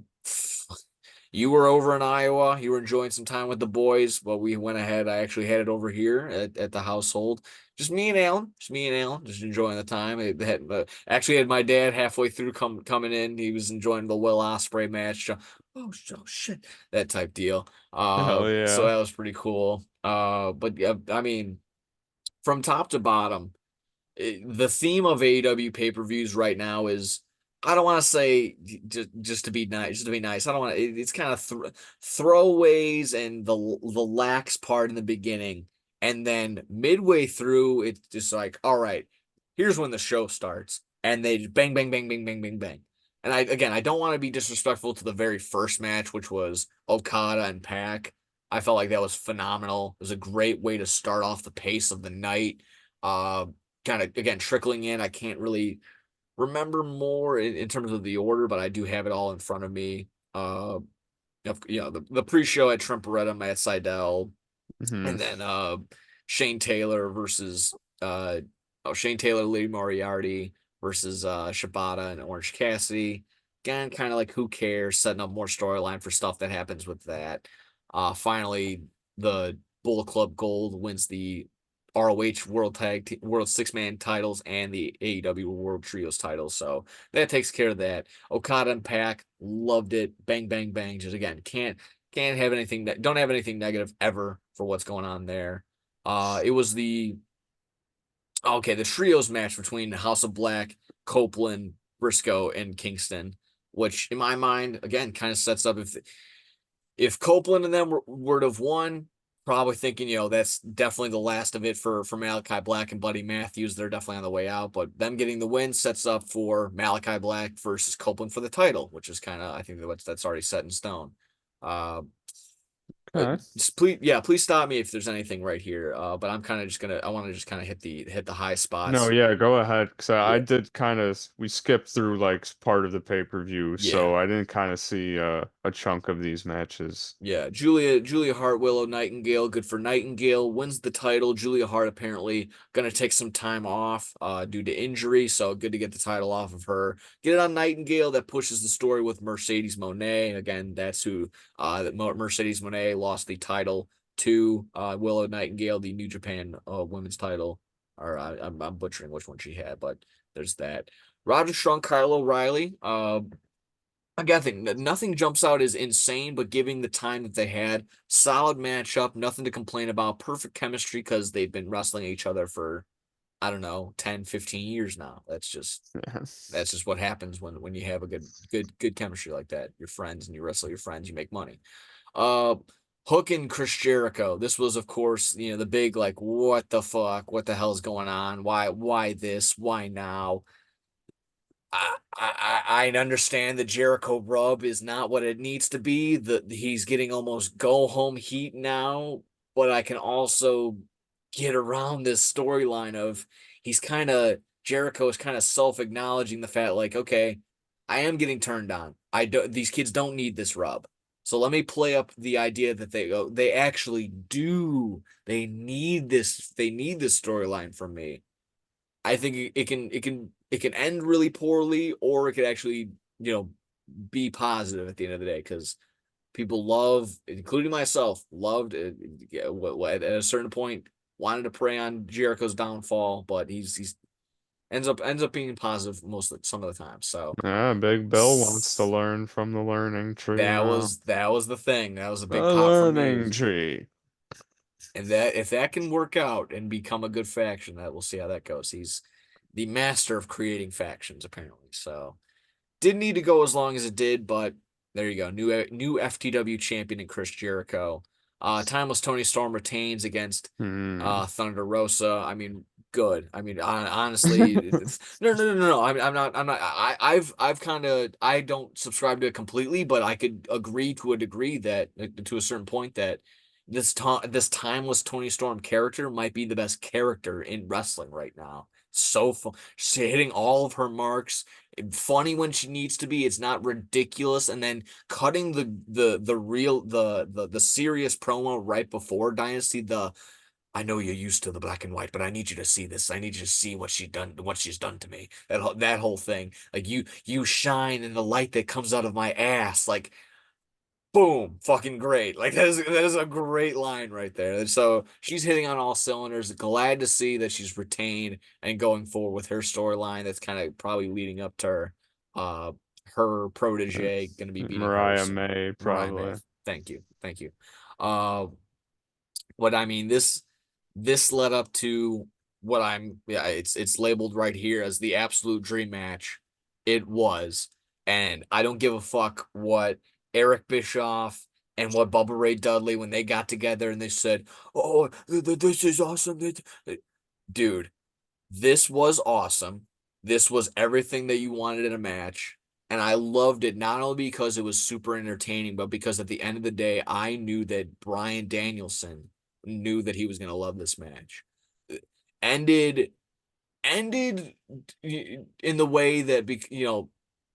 you were over in Iowa. You were enjoying some time with the boys, but we went ahead. I actually had it over here at the household. Just me and Alan. Just me and Alan. Just enjoying the time. Actually had my dad halfway through coming in. He was enjoying the Will Ospreay match. Oh shit, that type deal. Hell So yeah. that was pretty cool. But yeah, I mean, from top to bottom, the theme of AEW pay-per-views right now is, I don't want to say just to be nice, just to be nice. I don't want to. It's kind of throwaways and the lax part in the beginning, and then midway through, it's just like, all right, here's when the show starts, and they just bang, bang, bang, bang, bang, bang, bang. And I don't want to be disrespectful to the very first match, which was Okada and Pac. I felt like that was phenomenal. It was a great way to start off the pace of the night. Uh, Kind of again trickling in. I can't really remember more in terms of the order, but I do have it all in front of me. The pre-show at Trent Beretta, Matt Sydal, Hmm. and then Shane Taylor versus Shane Taylor, Lee Moriarty versus Shibata and Orange Cassidy. Again, kind of like who cares, setting up more storyline for stuff that happens with that. Finally, the Bullet Club Gold wins the ROH World Six Man titles and the AEW World Trios titles. So that takes care of that. Okada and Pac loved it. Bang bang bang. Just again, can't have anything that don't have anything negative ever for what's going on there. It was the trios match between House of Black, Copeland, Briscoe, and Kingston, which in my mind again kind of sets up if Copeland and them were to have won, probably thinking, that's definitely the last of it for Malachi Black and Buddy Matthews. They're definitely on the way out, but them getting the win sets up for Malachi Black versus Copeland for the title, which is kind of, I think that's already set in stone. Uh, Okay. please stop me if there's anything right here. But I'm kind of just gonna, I want to just kind of hit the high No, spots. yeah, go ahead. Cause I Yeah, did kind of, we skipped through like part of the pay-per-view, yeah. so I didn't kind of see a chunk of these matches. Yeah, Julia Hart, Willow Nightingale, good for Nightingale, wins the title. Julia Hart apparently gonna take some time off due to injury, so good to get the title off of her. Get it on Nightingale. That pushes the story with Mercedes Moné. Again, that's who Mercedes Moné lost the title to Willow Nightingale, the New Japan Women's title. Or I'm butchering which one she had, but there's that. Roger Strong, Kyle O'Reilly. Again, I think nothing jumps out as insane, but giving the time that they had, solid matchup, nothing to complain about, perfect chemistry because they've been wrestling each other for. I don't know, 10, 15 years now. Yeah. That's just what happens when you have a good chemistry like that. Your friends and you wrestle your friends, you make money. Uh Hook and Chris Jericho. This was, of course, the big like, what the fuck? What the hell's going on? Why this? Why now? I understand the Jericho rub is not what it needs to be. He's getting almost go home heat now, but I can also get around this storyline of Jericho is kind of self acknowledging the fact like, okay, I am getting turned on. I do These kids don't need this rub. So let me play up the idea that they actually do. They need this storyline from me. I think it can end really poorly, or it could actually, you know, be positive at the end of the day, because people love, including myself, loved it, at a certain point wanted to prey on Jericho's downfall, but he's ends up being positive some of the time. So Yeah, Big Bill wants to learn from the learning tree now. that was the thing. That was a big The pop for me. learning tree. And that if that can work out and become a good faction, that we'll see how that goes. He's the master of creating factions, apparently. So didn't need to go as long as it did, but there you go. New FTW champion in Chris Jericho. Timeless Tony Storm retains against Hmm. Thunder Rosa. I mean, good. I mean, honestly, no. I'm not. I've kind of. I don't subscribe to it completely, but I could agree to a degree that, to a certain point, that this timeless Tony Storm character might be the best character in wrestling right now. So fun. She's hitting all of her marks. Funny when she needs to be. It's not ridiculous, and then cutting the serious promo right before Dynasty. I know you're used to the black and white, but I need you to see this. I need you to see what she's done to me. That whole thing. Like, you shine in the light that comes out of my ass. Like, boom, fucking great. Like, that is a great line right there. And so she's hitting on all cylinders. Glad to see that she's retained and going forward with her storyline. That's kind of probably leading up to uh her protege going to be beating her Mariah soon. May, Mariah May. probably. Thank you. Uh, but I mean, this led up to what it's labeled right here as the absolute dream match. It was. And I don't give a fuck what Eric Bischoff and what Bubba Ray Dudley, when they got together and they said, "Oh, this is awesome." Dude, this was awesome. This was everything that you wanted in a match. And I loved it, not only because it was super entertaining, but because at the end of the day, I knew that Bryan Danielson knew that he was going to love this match. Ended ended in the way that,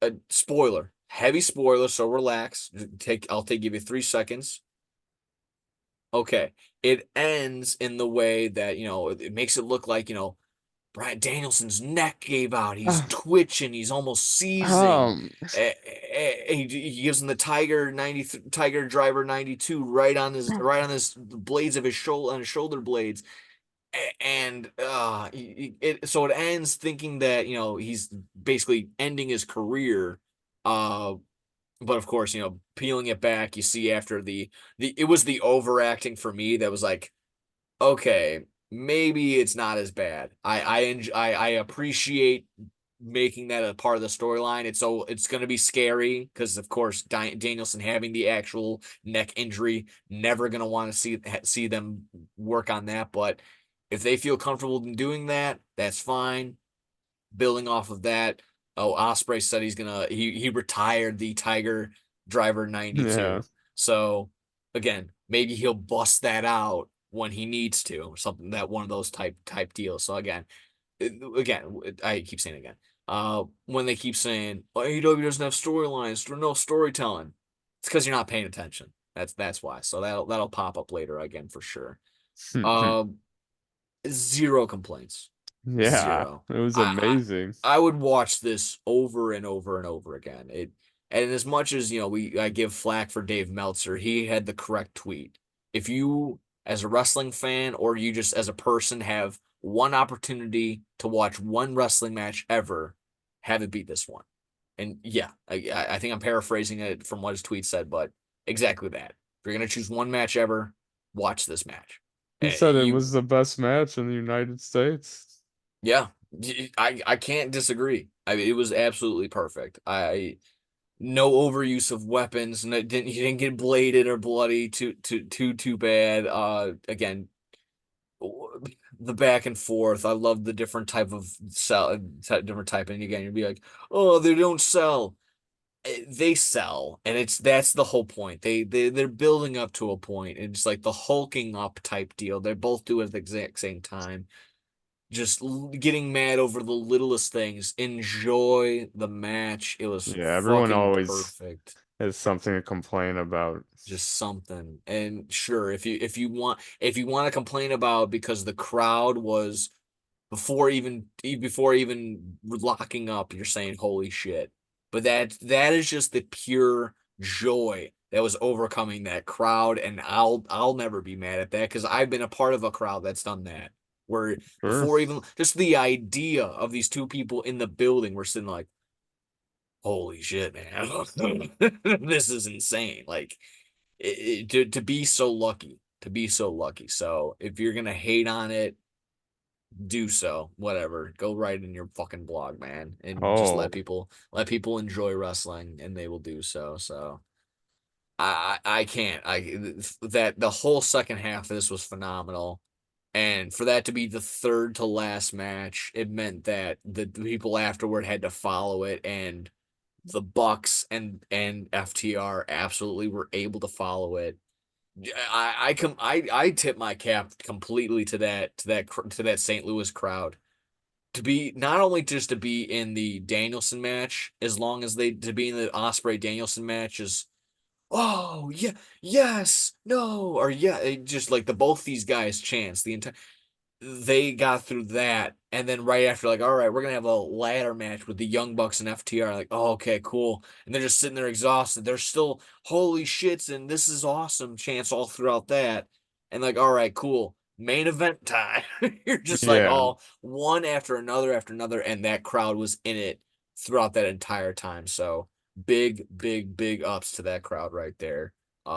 a spoiler, heavy spoiler, so relax. I'll give you 3 seconds. Okay. It ends in the way that, it makes it look like, Bryan Danielson's neck gave out. He's Ah, twitching. He's almost seizing. Um, He gives him the Tiger Driver 92 right on his blades of his shoulder, on his shoulder blades. And so it ends thinking that, he's basically ending his career. Uh, but of course, peeling it back, you see after the it was the overacting for me that was like, okay, maybe it's not as bad. I appreciate making that a part of the storyline. It's going to be scary because, of course, Danielson having the actual neck injury, never going to want to see them work on that. But if they feel comfortable in doing that, that's fine. Building off of that, oh, Osprey said he retired the Tiger Driver yeah. 92. So again, maybe he'll bust that out when he needs to, or something, that one of those type deals. So again, I keep saying it again. When they keep saying, oh, AEW doesn't have storylines, no storytelling, it's because you're not paying attention. That's why. So that'll pop up later again for sure. Um, Zero complaints. Yeah, Zero. it was I amazing. I would watch this over and over and over again. And as much as, I give flack for Dave Meltzer, he had the correct tweet. If you, as a wrestling fan, or you just as a person, have one opportunity to watch one wrestling match ever, have it be this one. And yeah, I think I'm paraphrasing it from what his tweet said, but exactly that. If you're gonna choose one match ever, watch this match. He said it You was the best match in the United States. Yeah, I can't disagree. I mean, it was absolutely perfect. I no overuse of weapons, and it didn't he didn't get bladed or bloody too bad. Again, the back and forth. I love the different type of sell, different type, and again, you'd be like, oh, they don't sell. They sell, and that's the whole point. They're building up to a point. It's like the hulking up type deal. They both do it at the exact same time. Just getting mad over the littlest things. Enjoy the match. It was Yeah, everyone fucking always perfect. has something to complain about. Just something. And sure, if you want to complain about because the crowd was before even locking up, you're saying holy shit. But that is just the pure joy that was overcoming that crowd, and I'll never be mad at that because I've been a part of a crowd that's done that. Where Sure. before even just the idea of these two people in the building were sitting like, holy shit, man. This is insane. Like to be so lucky, to be so lucky. So if you're gonna hate on it, do so. Whatever. Go write in your fucking blog, man, and just Oh, let people enjoy wrestling, and they will do so. So I can't. I that the whole second half of this was phenomenal. And for that to be the third to last match, it meant that the people afterward had to follow it, and the Bucks and FTR absolutely were able to follow it. I tip my cap completely to that St. Louis crowd to be not only just to be in the Danielson match as long as they to be in the Osprey Danielson match is oh yeah yes no or yeah just like the both these guys chance the entire they got through that, and then right after, like, all right, we're gonna have a ladder match with the Young Bucks and FTR. Like, oh, okay, cool. And they're just sitting there exhausted. They're still holy shits, and this is awesome. Chance all throughout that, and like, all right, cool. Main event time. You're just like, yeah. oh, one after another, and that crowd was in it throughout that entire time. So big ups to that crowd right there.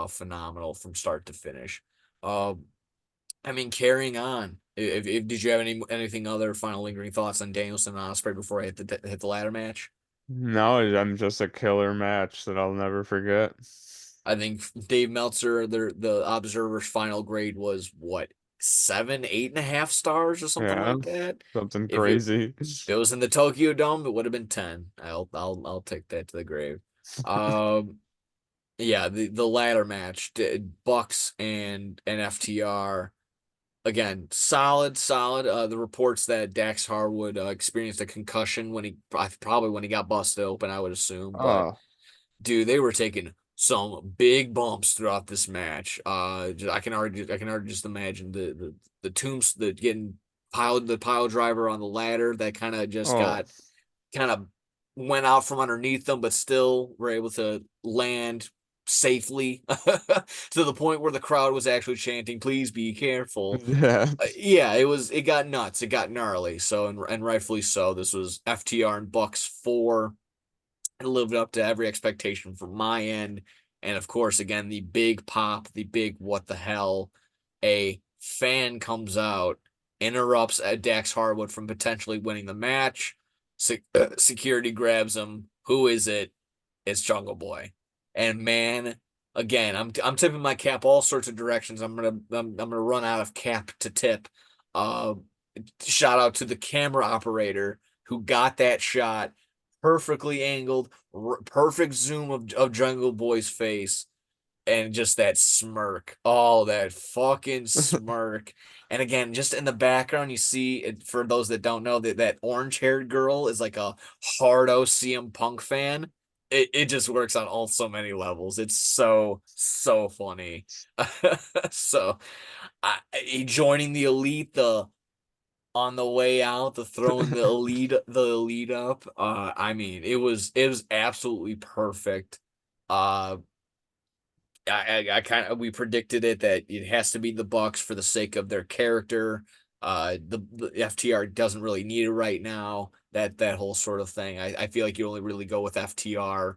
Phenomenal from start to finish. I mean, carrying on. If did you have anything other final lingering thoughts on Danielson and Osprey before I hit the ladder match? No, I'm just a killer match that I'll never forget. I think Dave Meltzer, the Observer's final grade was what 7, 8.5 stars or something Yeah, like that. something If it crazy. if it was in the Tokyo Dome, it would have been 10. I'll take that to the grave. Um, yeah, the ladder match, Bucks and FTR. Again, solid. The reports that Dax Harwood experienced a concussion when probably when he got busted open, I would assume. But Oh, dude, they were taking some big bumps throughout this match. I can already just imagine the tombs the getting piled the pile driver on the ladder that oh, kind of went out from underneath them, but still were able to land safely to the point where the crowd was actually chanting, "Please be careful." yeah. Yeah, it got nuts, it got gnarly. So and rightfully so. This was FTR and Bucks 4. It lived up to every expectation from my end. And of course, again, the big pop, the big what the hell. A fan comes out, interrupts Dax Harwood from potentially winning the match. Security grabs him. Who is it? It's Jungle Boy. And man, again, I'm tipping my cap all sorts of directions. I'm gonna run out of cap to tip. Uh, Shout out to the camera operator who got that shot perfectly angled, perfect zoom of Jungle Boy's face, and just that smirk. Oh, that fucking smirk. And again, just in the background, you see it, for those that don't know that orange haired girl is like a hardo CM Punk fan. It just works on all so many levels. It's so funny. So joining the elite, the on the way out, the throwing the elite up. I mean, it was absolutely perfect. Uh, I kind of we predicted it that it has to be the Bucks for the sake of their character. The FTR doesn't really need it right now. That whole sort of thing. I feel like you only really go with FTR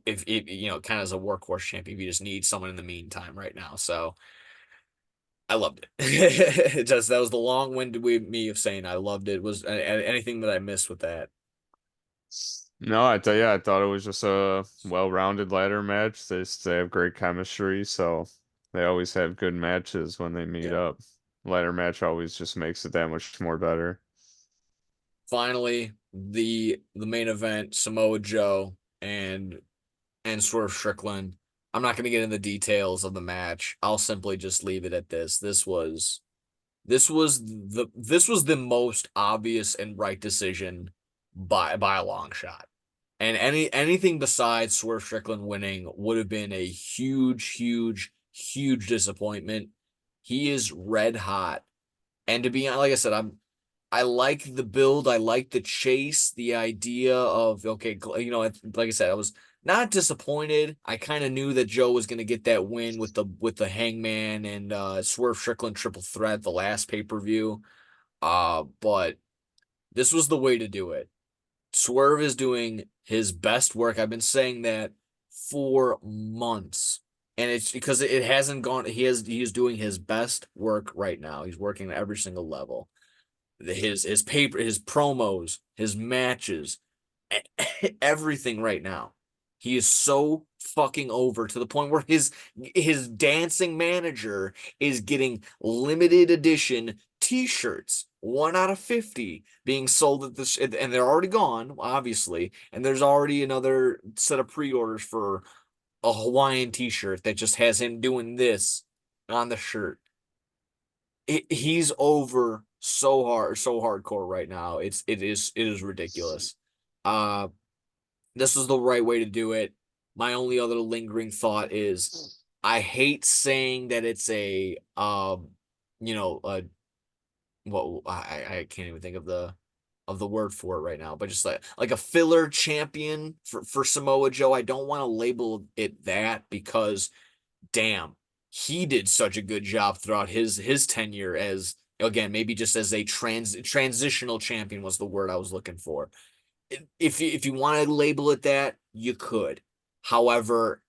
if kind of as a workhorse champion. If you just need someone in the meantime right now. So I loved it. Just that was the long-winded way me of saying I loved it. Was anything that I missed with that? No, I thought it was just a well-rounded ladder match. They have great chemistry, so they always have good matches when they meet Yeah. up. Ladder match always just makes it that much more better. Finally, the main event, Samoa Joe and Swerve Strickland. I'm not going to get into the details of the match. I'll simply just leave it at this. This was the most obvious and right decision by a long shot. And anything besides Swerve Strickland winning would have been a huge, huge, huge disappointment. He is red hot. And to be honest, like I said, I like the build. I like the chase. The idea of okay, like I said, I was not disappointed. I kind of knew that Joe was going to get that win with the Hangman and Swerve Strickland triple threat the last pay per view. But this was the way to do it. Swerve is doing his best work. I've been saying that for months. And it's because it hasn't gone. He is doing his best work right now. He's working at every single level. His paper, his promos, his matches, everything right now. He is so fucking over to the point where his dancing manager is getting limited edition t-shirts, 1 out of 50 being sold at this, and they're already gone, obviously. And there's already another set of pre-orders for a Hawaiian t-shirt that just has him doing this on the shirt. He's over so hard, so hardcore right now. It is ridiculous. Uh, this is the right way to do it. My only other lingering thought is I hate saying that it's a you know, what I can't even think of the word for it right now, but just like a filler champion for Samoa Joe. I don't want to label it that because damn, he did such a good job throughout his tenure as again, maybe just as a transitional champion was the word I was looking for. If you want to label it that, you could. However,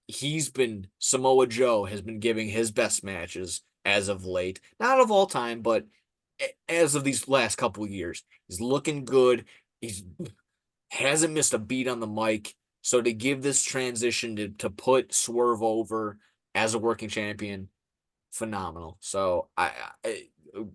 Samoa Joe has been giving his best matches as of late, not of all time, but as of these last couple of years. He's looking good. He's hasn't missed a beat on the mic. So to give this transition to put Swerve over as a working champion, phenomenal. So I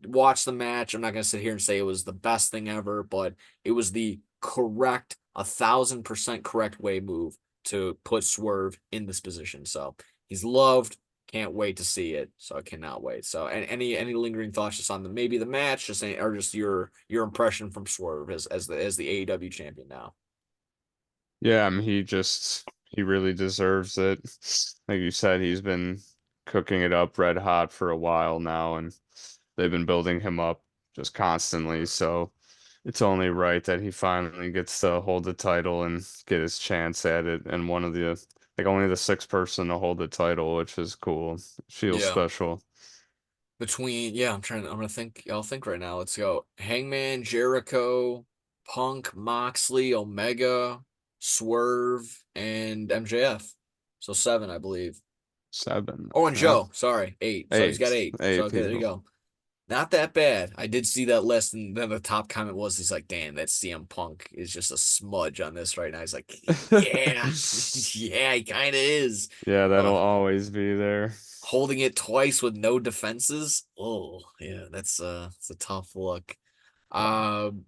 watched the match. I'm not gonna sit here and say it was the best thing ever, but it was the correct, 1,000% correct way move to put Swerve in this position. So he's loved. Can't wait to see it. So I cannot wait. So and any lingering thoughts just on maybe the match, just or just your impression from Swerve as the AEW champion now. Yeah, I mean, he really deserves it. Like you said, he's been cooking it up red hot for a while now, and they've been building him up just constantly. So it's only right that he finally gets to hold the title and get his chance at it. And one of the, like only the sixth person to hold the title, which is cool. Feels Yeah. special. I'm gonna think, I'll think right now. Let's go. Hangman, Jericho, Punk, Moxley, Omega, Swerve, and MJF. So seven, I believe. Seven. Oh, and Yeah. Joe. Sorry, eight. So he's got Eight. eight. So Eight okay, there you people. go. Not that bad. I did see that list, and then the top comment was, he's like, "Damn, that CM Punk is just a smudge on this right now." He's like, "Yeah, yeah, he kind of is." Yeah, that'll Uh, always be there. Holding it twice with no defenses. Oh, yeah, it's a tough look. Yeah. Um,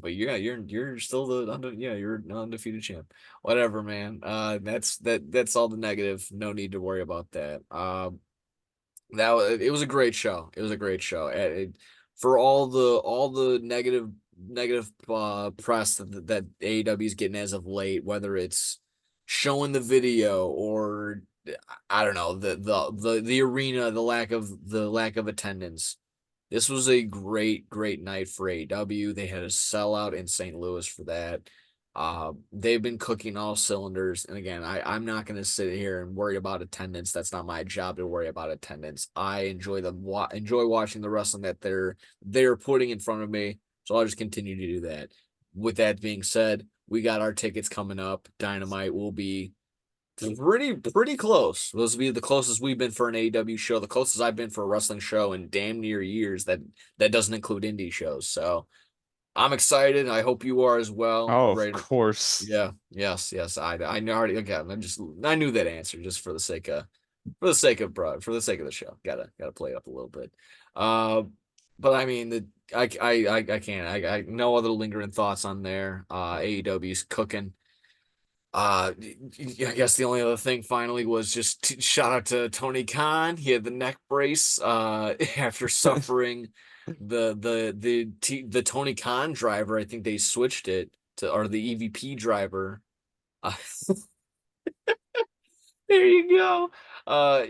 but yeah, you're still you're an undefeated champ. Whatever, man. That's all the negative. No need to worry about that. It was a great show. It was a great show. For all the negative press that AEW is getting as of late, whether it's showing the video or I don't know the arena, the lack of attendance. This was a great night for AEW. They had a sellout in St. Louis for that. They've been cooking all cylinders. And again, I'm not going to sit here and worry about attendance. That's not my job to worry about attendance. I enjoy watching the wrestling that they're putting in front of me. So I'll just continue to do that. With that being said, we got our tickets coming up. Dynamite will be Pretty close. Those would be the closest we've been for an AEW show, the closest I've been for a wrestling show in damn near years. That doesn't include indie shows. So I'm excited. I hope you are as well. Oh, of Right. course. Yeah. Yes. I know already again. I knew that answer just for the sake of for the sake of the show. Gotta play it up a little bit. Uh, but I mean I can't. I no other lingering thoughts on there. AEW's cooking. I guess the only other thing finally was just shout out to Tony Khan. He had the neck brace after suffering the Tony Khan driver. I think they switched it to or the EVP driver. Uh, there you go.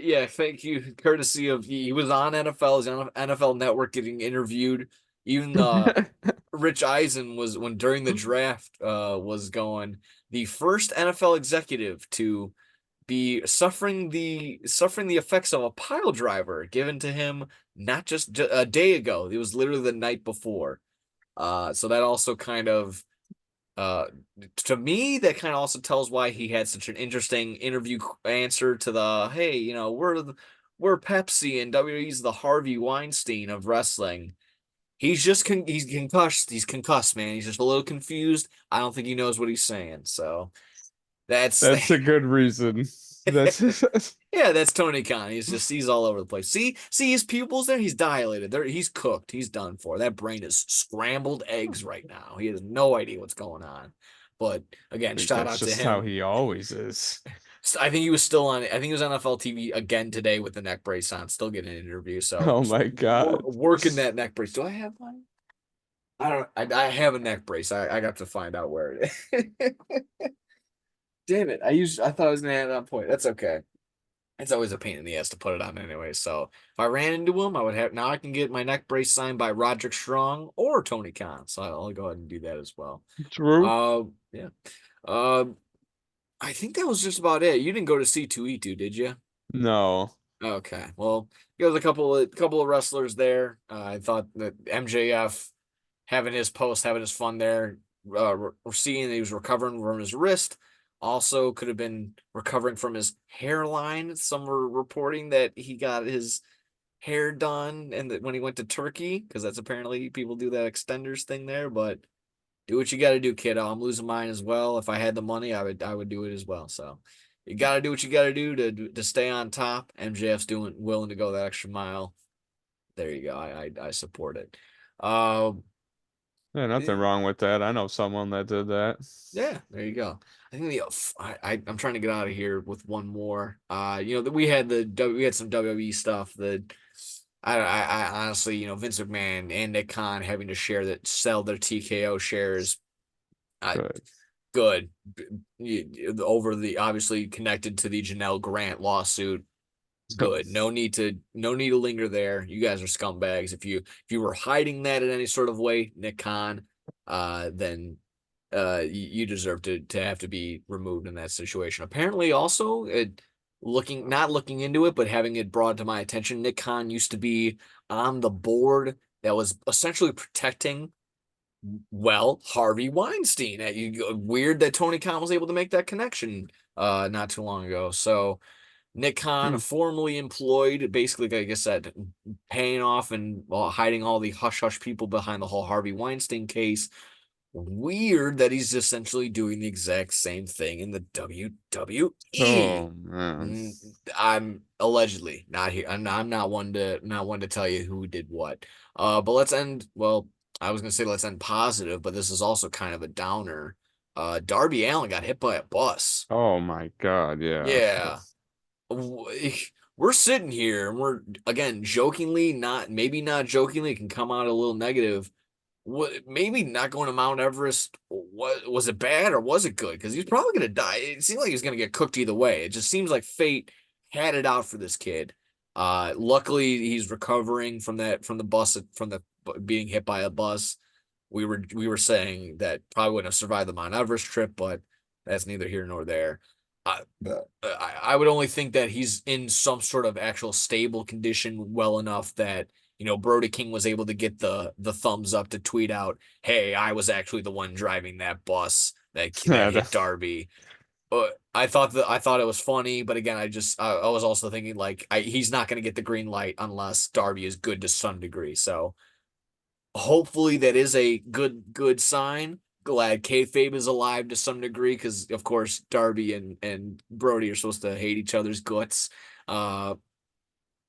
Yeah, thank you. Courtesy of he was on NFL Network getting interviewed. Even Rich Eisen was when during the draft was going the first NFL executive to be suffering the effects of a pile driver given to him not just a day ago. It was literally the night before. So that also kind of uh to me that kind of also tells why he had such an interesting interview answer to the hey, we're Pepsi and WWE's the Harvey Weinstein of wrestling. He's concussed, man. He's just a little confused. I don't think he knows what he's saying. So that's That's a good reason. That's yeah, that's Tony Khan. He's all over the place. See his pupils there. He's dilated. There, he's cooked. He's done for. That brain is scrambled eggs right now. He has no idea what's going on. But again, I think shout that's out to just how him. he always is. I think he was still on. I think he was on NFL TV again today with the neck brace on, still getting an interview. So Oh my God. working that neck brace. Do I have one? I don't. I have a neck brace. I got to find out where it is. Damn it! I thought I was gonna have it on point. That's okay. It's always a pain in the ass to put it on anyway. So if I ran into him, I would have now I can get my neck brace signed by Roderick Strong or Tony Khan. So I'll go ahead and do that as well. True. Yeah. Uh, I think that was just about it. You didn't go to C2E2, did you? No. Okay. Well, there was a couple of wrestlers there. I thought that MJF having his fun there. We're seeing that he was recovering from his wrist. Also, could have been recovering from his hairline. Some were reporting that he got his hair done and that when he went to Turkey, because that's apparently people do that extenders thing there. But do what you got to do, kiddo. I'm losing mine as well. If I had the money, I would do it as well. So you got to do what you got to do to stay on top. MJF's doing willing to go that extra mile. There you go. I support it. Um, Yeah, nothing yeah, wrong with that. I know someone that did that. yeah. There you go. I think I'm trying to get out of here with one more. We had some WWE stuff that I honestly, Vince McMahon and Nick Khan having to sell their TKO shares. I Good. good over the obviously connected to the Janelle Grant lawsuit. Good. No need to linger there. You guys are scumbags. If you were hiding that in any sort of way, Nick Khan, then you deserve to have to be removed in that situation. Apparently, also looking not looking into it, but having it brought to my attention, Nick Khan used to be on the board that was essentially protecting Harvey Weinstein. Weird that Tony Khan was able to make that connection not too long ago. So Nick Khan, Hmm. formerly employed, basically, like I said, paying off and hiding all the hush hush people behind the whole Harvey Weinstein case. Weird that he's essentially doing the exact same thing in the WWE. Oh man. I'm allegedly not here. I'm not one to tell you who did what. But let's end. Well, I was gonna say let's end positive, but this is also kind of a downer. Darby Allin got hit by a bus. Oh my God, yeah. Yeah, we're sitting here and we're again jokingly, not maybe not jokingly, it can come out a little negative. What maybe not going to Mount Everest? What was it bad or was it good? Because he's probably gonna die. It seemed like he was gonna get cooked either way. It just seems like fate had it out for this kid. Luckily he's recovering from the bus from the being hit by a bus. We were saying that probably wouldn't have survived the Mount Everest trip, but that's neither here nor there. I, I would only think that he's in some sort of actual stable condition well enough that Brody King was able to get the thumbs up to tweet out, "Hey, I was actually the one driving that bus that Yeah, hit Darby." I thought it was funny, but again, I was also thinking like he's not going to get the green light unless Darby is good to some degree. So hopefully that is a good sign. Glad kayfabe is alive to some degree because of course Darby and Brody are supposed to hate each other's guts. Uh,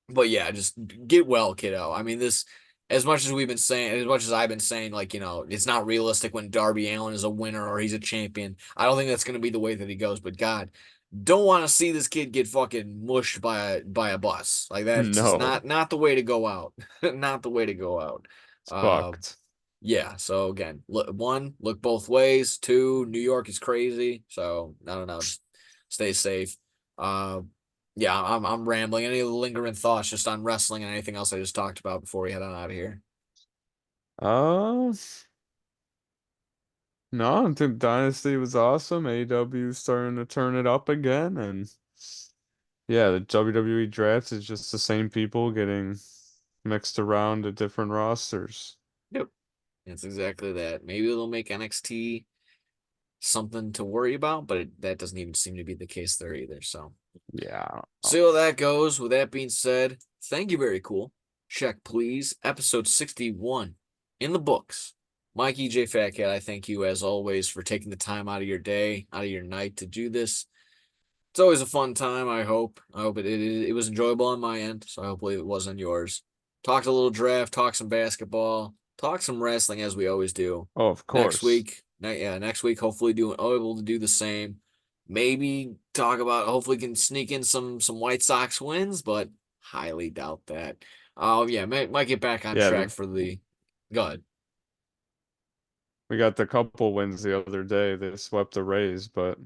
but yeah, just get well, kiddo. I mean, this as much as we've been saying, as much as I've been saying, like, it's not realistic when Darby Allin is a winner or he's a champion. I don't think that's going to be the way that he goes. But God, don't want to see this kid get fucking mushed by a bus. Like that's just No, not the way to go out. Not the way to go out. it's Uh, fucked. yeah. So again, look both ways. Two, New York is crazy. So I don't know. Just stay safe. Uh, yeah, I'm rambling. Any lingering thoughts just on wrestling and anything else I just talked about before we head on out of here? Uh, no, I think Dynasty was awesome. AEW starting to turn it up again, and yeah, the WWE draft is just the same people getting mixed around to different rosters. Yep. It's exactly that. Maybe they'll make NXT something to worry about, but that doesn't even seem to be the case there either. So Yeah, I don't know. see how that goes. With that being said, thank you, very cool. Check, please. Episode 61 in the books. Mikey J. Fat Cat, I thank you as always for taking the time out of your day, out of your night to do this. It's always a fun time, I hope. I hope it was enjoyable on my end, so hopefully it was on yours. Talked a little draft, talk some basketball, talk some wrestling as we always do. Oh, of course. Next week, hopefully able to do the same. Maybe talk about hopefully can sneak in some White Sox wins, but highly doubt that. Oh yeah, might get back on Yeah, track for the go ahead. we got the couple wins the other day. They swept the Rays, but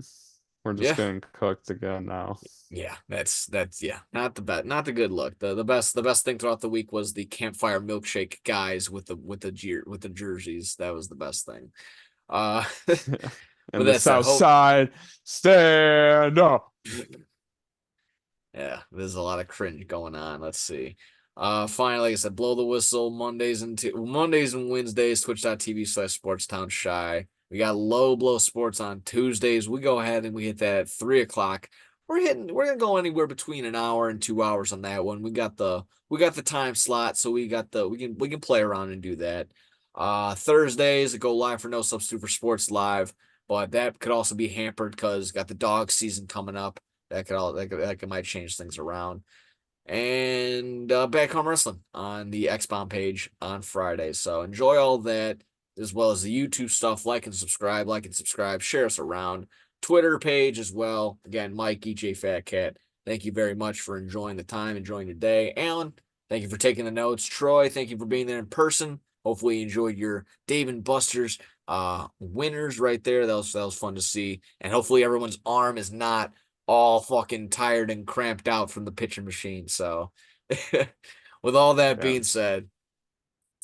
we're just Yeah. getting cooked again now. Yeah, that's yeah, not the good look. The best thing throughout the week was the campfire milkshake guys with the jerseys. That was the best thing. Uh with And the that said, South hope Side, stand up. yeah, there's a lot of cringe going on. Let's see. Finally, like I said, blow the whistle Mondays and Wednesdays, twitch.tv/sportstown shy. We got low blow sports on Tuesdays. We go ahead and we hit that at 3 o'clock. We're gonna go anywhere between an hour and 2 hours on that one. We got the time slot, so we can play around and do that. Thursdays go live for No Substitute for Sports Live, but that could also be hampered because got the dog season coming up. That might change things around. And Back Home Wrestling on the X Bomb page on Friday. So enjoy all that as well as the YouTube stuff. Like and subscribe, share us around. Twitter page as well. Again, Mike EJ Fat Cat. Thank you very much for enjoying the time, enjoying your day. Alan, thank you for taking the notes. Troy, thank you for being there in person. Hopefully you enjoyed your Dave and Buster's winners right there. That was fun to see. And hopefully everyone's arm is not all fucking tired and cramped out from the pitching machine. So, with all that Yeah, being said,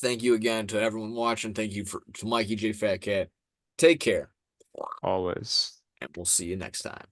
thank you again to everyone watching. Thank you to Mikey J. Fat Cat. Take care, always. and we'll see you next time.